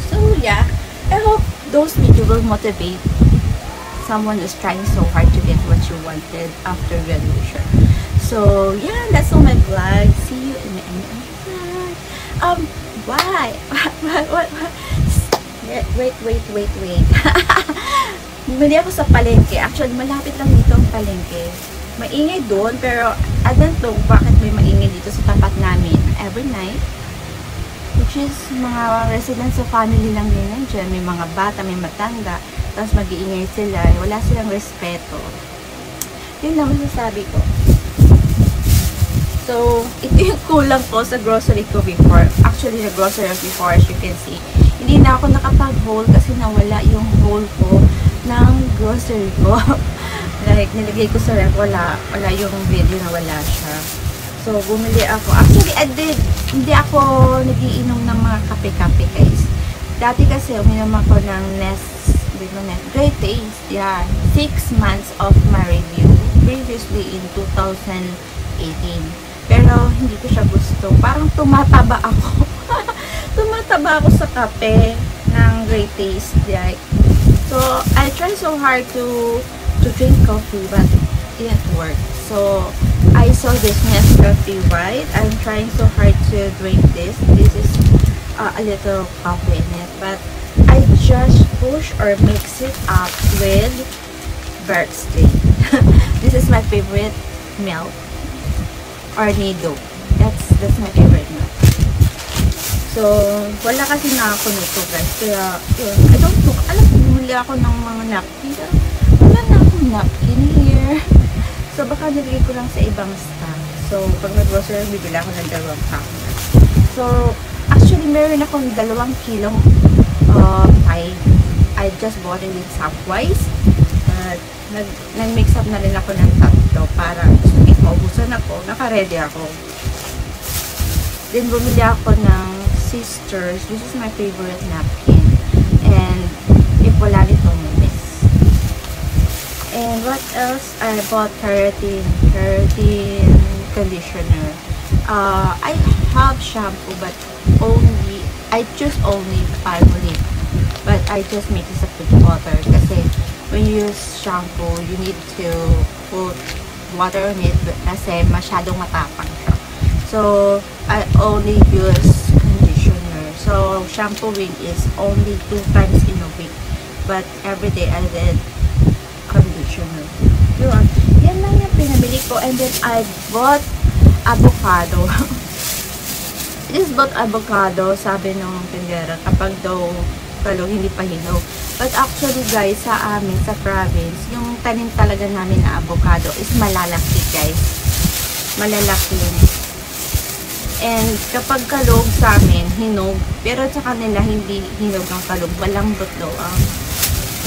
So yeah, I hope those videos will motivate someone who's trying so hard to get what you wanted after graduation. So yeah, that's all my vlog. See you in my vlog. Why? What? Wait. Bumili ako sa palengke. Actually, malapit lang dito ang palengke. Maingay doon, pero I don't know bakit may maingay dito sa tapat namin every night. Which is, mga residents of family lang din nandiyan. May mga bata, may matanda. Tapos mag-iingay sila. Wala silang respeto. Yun lang masasabi ko. So, ito yung kulang ko sa grocery ko before. Actually, the grocery before, as you can see, hindi na ako nakapag-haul kasi nawala yung haul ko ng grocery ko. Like, nilagay ko sa ref, wala yung video na wala siya. So, bumili ako. Actually, hindi ako nagiinom ng mga kape-kape, guys. Dati kasi, uminom ako ng Great Taste. Yeah, 6 months of my review. Previously, in 2018. Pero, hindi ko siya gusto. Parang tumataba ako. Tumataba ako sa kape ng Great Taste. Like, so, I try so hard to drink coffee, but it didn't work. So, I saw this Nescafe White. I'm trying so hard to drink this. This is a little coffee in it, but I just push or mix it up with Birthday. This is my favorite milk, or Nido. That's my favorite milk. So, wala kasi na ako nito, guys. Kaya, yun. I don't know. Alam ko, bumili ako ng mga napkin. Wala na akong napkin here. So, baka nilagay ko lang sa ibang stock. So, pag nag-grocery, bibili ako ng 2 pack. So, actually, meron akong 2 kilong pie. I just bought it in Subwise. Nag-mix up na rin ako ng 3 para if maubusan ako, naka-ready ako. Then, bumili ako ng Sisters. This is my favorite napkin. And, if wala nito, miss. And what else? I bought keratin conditioner. I have shampoo, but I choose only Palmolive. But I just mix it up with water. Kasi when you use shampoo, you need to put water on it kasi masyadong matapang siya. So, I only use conditioner. So, shampooing is only 2 times in a week. But every day I did conditioner. Yun. Yan lang yung pinabili ko. And then I bought avocado. I just bought avocado. Sabi nung tindera, kapag daw talong hindi pa hinog. But actually guys, sa amin, sa province, yung tanim talaga namin na avocado is malalaki, guys. Malalaki. And kapag kalog sa amin, hinog. Pero sa kanila, hindi hinog ang kalog. Malambot daw ang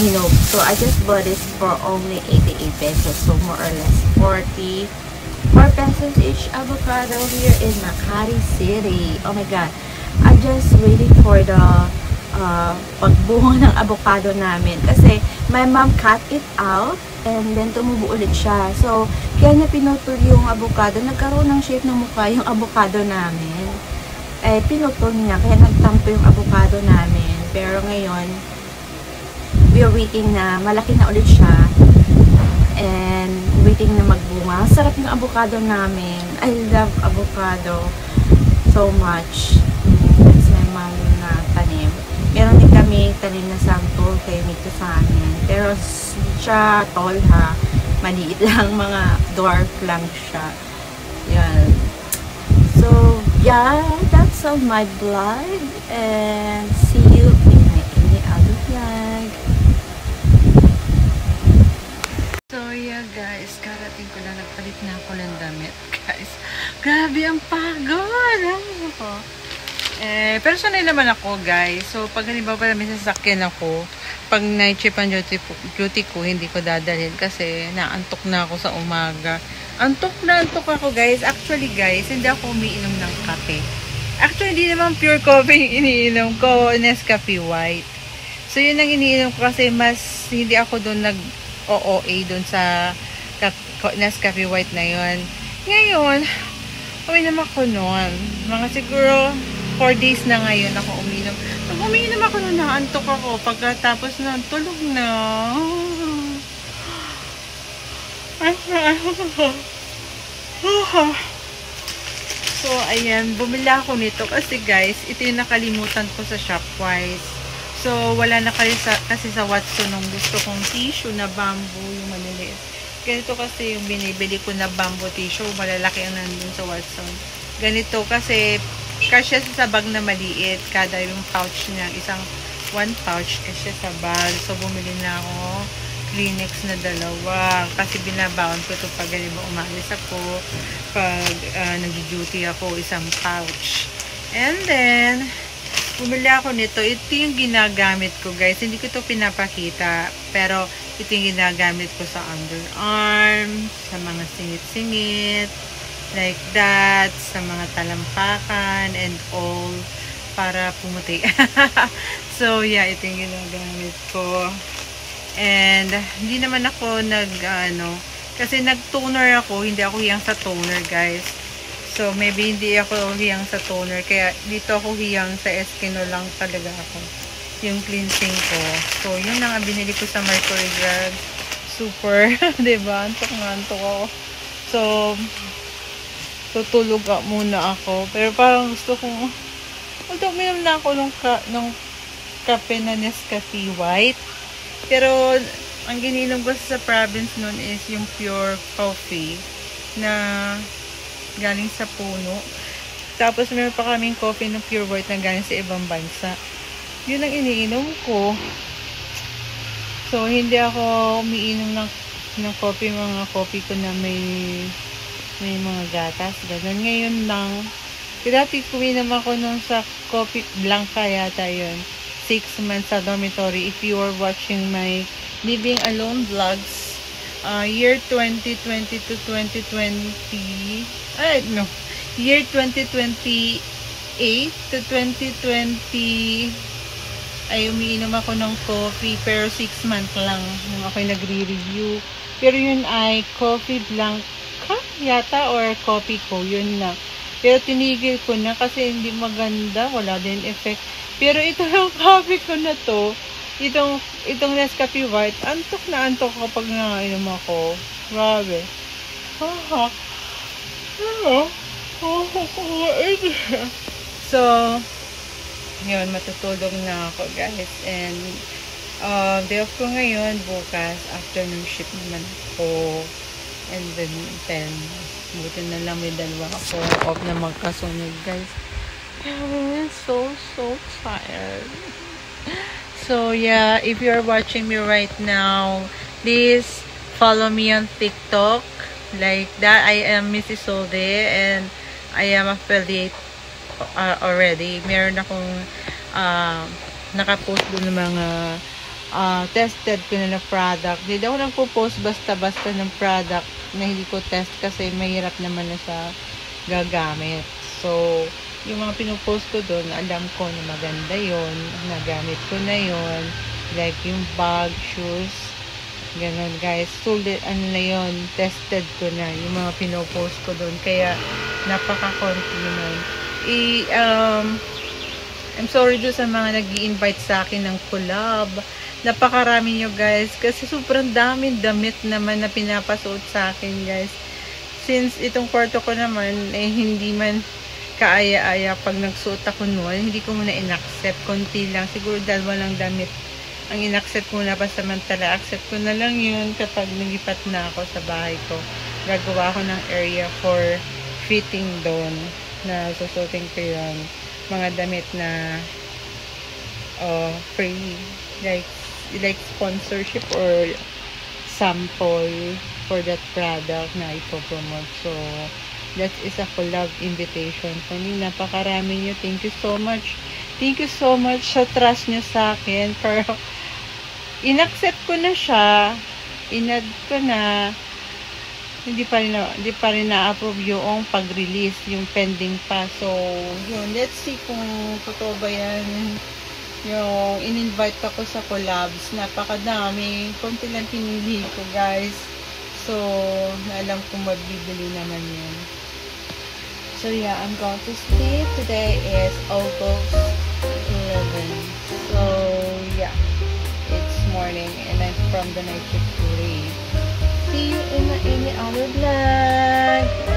hinog. So, I just bought this for only 88 pesos. So, more or less 44 pesos each avocado here in Makati City. Oh my God. I'm just waiting for the pagbunga ng avocado namin. Kasi, my mom cut it out and then tumubo ulit siya. So, kaya niya pinutol yung avocado. Nagkaroon ng shape ng mukha yung avocado namin. Eh, pinutol niya. Kaya nagtampo yung avocado namin. Pero ngayon, we are waiting na malaki na ulit siya. And waiting na magbunga. Sarap ng avocado namin. I love avocado so much. That's my mom na tanim. Meron din kami tanim na sample kayo dito sa amin. Pero siya tall ha. Maliit lang, mga dwarf lang siya. Yan. So, yeah, that's all my vlog. And see you in my any other vlog. So, yeah guys, karating ko lang, nagpalit na ako ng damit, guys. Grabe ang pagod! Ano ko? Pero sanay naman ako, guys. So, pag halimbawa may sasakyan ako, pag night shift ang duty ko, hindi ko dadalhin kasi naantok na ako sa umaga. Antok ako, guys. Actually, guys, hindi ako umiinom ng kape. Actually, hindi naman pure coffee yung iniinom ko, Nescafe White. So, yun ang iniinom ko kasi mas hindi ako doon nag-OOA doon sa Nescafe White na yun. Ngayon, uminom ako noon. Mga siguro 4 days na ngayon ako uminom. Pag uminom ako noon, naantok ako. Pagkatapos noon, tulog na. So, ayan. Bumili ako nito kasi guys, ito yung nakalimutan ko sa Shopwise. So, wala na kayo kasi sa Watson nung gusto kong tissue na bamboo, yung maliliit. Ganito kasi yung binibili ko na bamboo tissue. Malalaki ang nandun sa Watson. Ganito kasi kasya sa bag na maliit. Kada yung pouch niya, one pouch kasya sa bag. So, bumili na ako Kleenex na 2. Kasi binabaon ko ito pag ganito umalis ako. Pag nag-duty ako, isang pouch. And then, bumili ako nito. Ito yung ginagamit ko, guys. Hindi ko ito pinapakita. Pero, ito yung ginagamit ko sa underarm, sa mga singit-singit. Like that, sa mga talampakan and all, para pumuti. So, yeah, ito yung ginagamit ko. And, hindi naman ako kasi nag-toner ako, hindi ako hiyang sa toner, guys. So, maybe hindi ako hiyang sa toner, kaya dito ako hiyang sa Eskino lang talaga ako. Yung cleansing ko. So, yun lang ang binili ko sa Mercury Drug. Super, diba? Antok ako. So, tutulog muna ako. Pero parang gusto kong, uminom na ako nung kape na Nescafe White. Pero, ang gininom ko sa province nun is yung pure coffee na galing sa puno. Tapos, meron pa kaming coffee ng pure white na galing sa ibang bansa. Yun ang iniinom ko. So, hindi ako umiinom ng coffee, mga coffee ko na may mga gatas. Ganun. Ngayon lang. Dati kuminom ako nung sa coffee blanca yata yun. 6 months sa dormitory. If you are watching my living alone vlogs, year 2020 to 2020, year 2028 to 2020, ay umiinom ako ng coffee, pero 6 months lang nung ako'y nagre-review. Pero yun ay coffee blanca yata or coffee ko, yun na. Pero tinigil ko na kasi hindi maganda, wala din effect. Pero ito yung coffee ko na to, itong Nescafe White, antok na antok kapag nangainom ako. Grabe. So, yun, matutulog na ako, guys. And, day off ko ngayon, bukas, afternoon shift naman ako. And then, buti na lang may 2 ako. Off na magkasunod, guys. I'm so tired. So, yeah, if you're watching me right now, please follow me on TikTok. Like that, I am Mrs. Solde and I am affiliate already. Meron akong nakapost doon ng mga tested ko na product. Hindi ako nagpo-post basta-basta ng product na hindi ko test kasi mahirap naman na sa gagamit. So, yung mga pinupost ko doon, alam ko na maganda yon, nagamit ko na yon, like yung bag, shoes, ganun, guys. Sulit, na yon, tested ko na yung mga pinupost ko doon, kaya napaka-konti naman. I'm sorry doon sa mga nag-i-invite sa akin ng collab. Napakarami nyo, guys, kasi sobrang daming damit naman na pinapasuot sa akin, guys. Since itong kwarto ko naman, hindi man kaaya-aya pag nagsuot ako noon, hindi ko muna in-accept. Konti lang, siguro 2 lang damit ang in-accept ko na pasamantala. Accept ko na lang yun kapag nilipat na ako sa bahay ko. Gagawa ko ng area for fitting doon na susutin ko yun. Mga damit na free, like sponsorship or sample for that product na ipopromote. So, That is a collab invitation. Kami, napakarami nyo. Thank you so much. Thank you so much sa trust nyo sa akin. Pero, in-accept ko na siya. In-add ko na. Hindi pa rin na-approve yung pag-release, yung pending pa. So, yun. Let's see kung totoo ba yan. Yung in-invite ako sa collabs. Napakadami. Kunti lang pinili ko, guys. So, alam kong mabibili naman yun. So, yeah, I'm going to sleep. Today is August 11. So, yeah. It's morning and I'm from the night shift 3. See you in any other vlog.